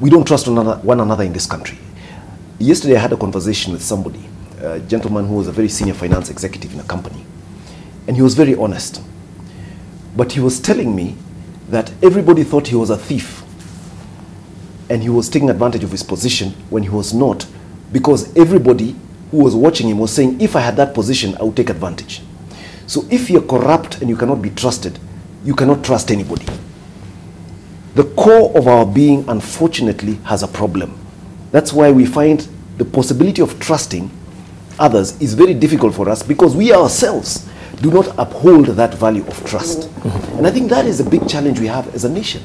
We don't trust one another in this country. Yesterday, I had a conversation with somebody, a gentleman who was a very senior finance executive in a company. And he was very honest. But he was telling me that everybody thought he was a thief. And he was taking advantage of his position when he was not. Because everybody who was watching him was saying, if I had that position, I would take advantage. So if you're corrupt and you cannot be trusted, you cannot trust anybody. The core of our being, unfortunately, has a problem. That's why we find the possibility of trusting others is very difficult for us, because we ourselves do not uphold that value of trust. And I think that is a big challenge we have as a nation.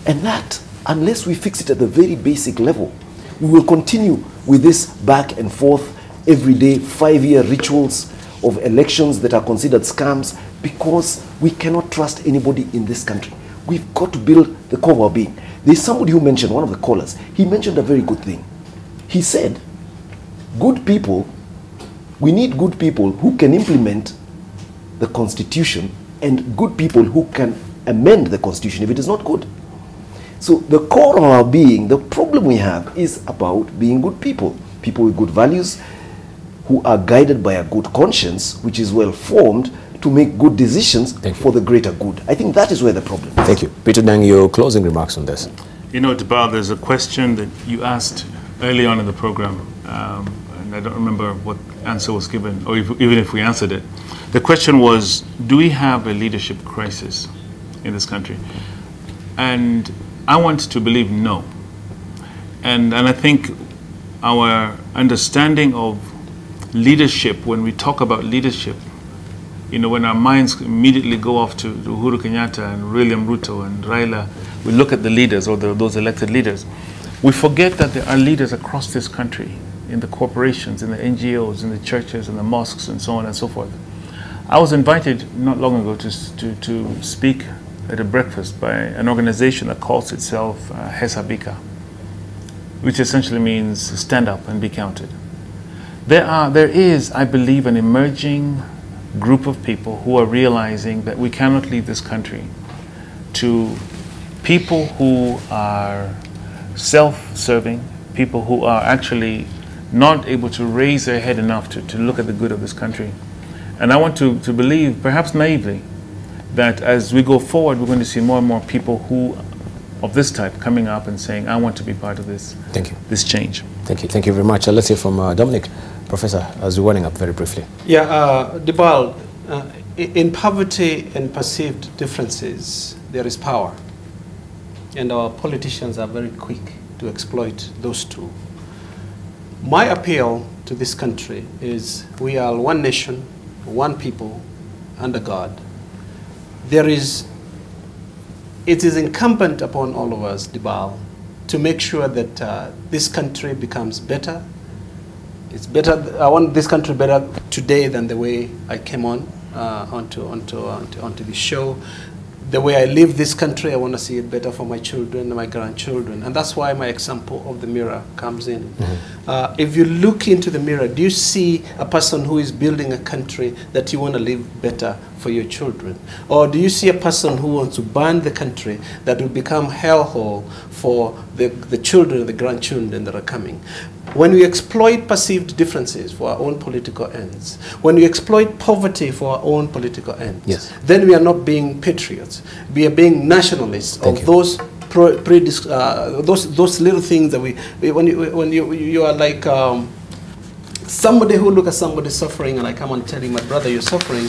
And that, unless we fix it at the very basic level, we will continue with this back and forth, everyday 5-year rituals of elections that are considered scams, because we cannot trust anybody in this country. We've got to build the core of our being. There's somebody who mentioned, one of the callers, he mentioned a very good thing. He said, good people, we need good people who can implement the Constitution and good people who can amend the Constitution if it is not good. So the core of our being, the problem we have is about being good people. People with good values, who are guided by a good conscience, which is well formed, to make good decisions for the greater good. I think that is where the problem is. Thank you. Peter Deng, your closing remarks on this. You know, Debarl, there's a question that you asked early on in the program, and I don't remember what answer was given, or even if we answered it. The question was, do we have a leadership crisis in this country? And I want to believe no. And I think our understanding of leadership, when we talk about leadership, you know, when our minds immediately go off to Uhuru Kenyatta and William Ruto and Raila, we look at the leaders or those elected leaders. We forget that there are leaders across this country, in the corporations, in the NGOs, in the churches, in the mosques, and so on and so forth. I was invited not long ago to speak at a breakfast by an organization that calls itself Hesabika, which essentially means stand up and be counted. There is, I believe, an emerging group of people who are realizing that we cannot leave this country to people who are self-serving, people who are actually not able to raise their head enough to look at the good of this country. And I want to believe, perhaps naively, that as we go forward, we're going to see more and more people who of this type coming up and saying, I want to be part of this. Thank you. This change. Thank you. Thank you very much. Let's hear from Dominic. Professor, as we're winding up very briefly. Yeah, Debarl, in poverty and perceived differences, there is power. And our politicians are very quick to exploit those two. My appeal to this country is we are one nation, one people, under God. It is incumbent upon all of us, Debarl, to make sure that this country becomes better. It's better. I want this country better today than the way I came onto the show. The way I live this country, I want to see it better for my children and my grandchildren. And that's why my example of the mirror comes in. Mm-hmm. If you look into the mirror, do you see a person who is building a country that you want to live better for your children? Or do you see a person who wants to burn the country that will become hellhole for the children and the grandchildren that are coming? When we exploit perceived differences for our own political ends, when we exploit poverty for our own political ends, yes, then we are not being patriots. We are being nationalists of those those little things that when you are like somebody who look at somebody suffering and I come and tell him, my brother, you're suffering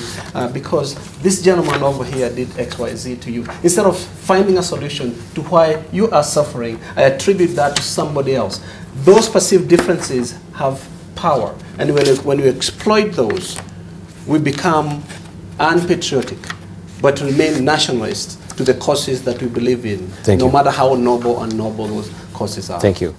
because this gentleman over here did X, Y, Z to you. Instead of finding a solution to why you are suffering, I attribute that to somebody else. Those perceived differences have power. And when we exploit those, we become unpatriotic, but remain nationalist to the causes that we believe in, no matter how noble or unnoble those causes are. Thank you.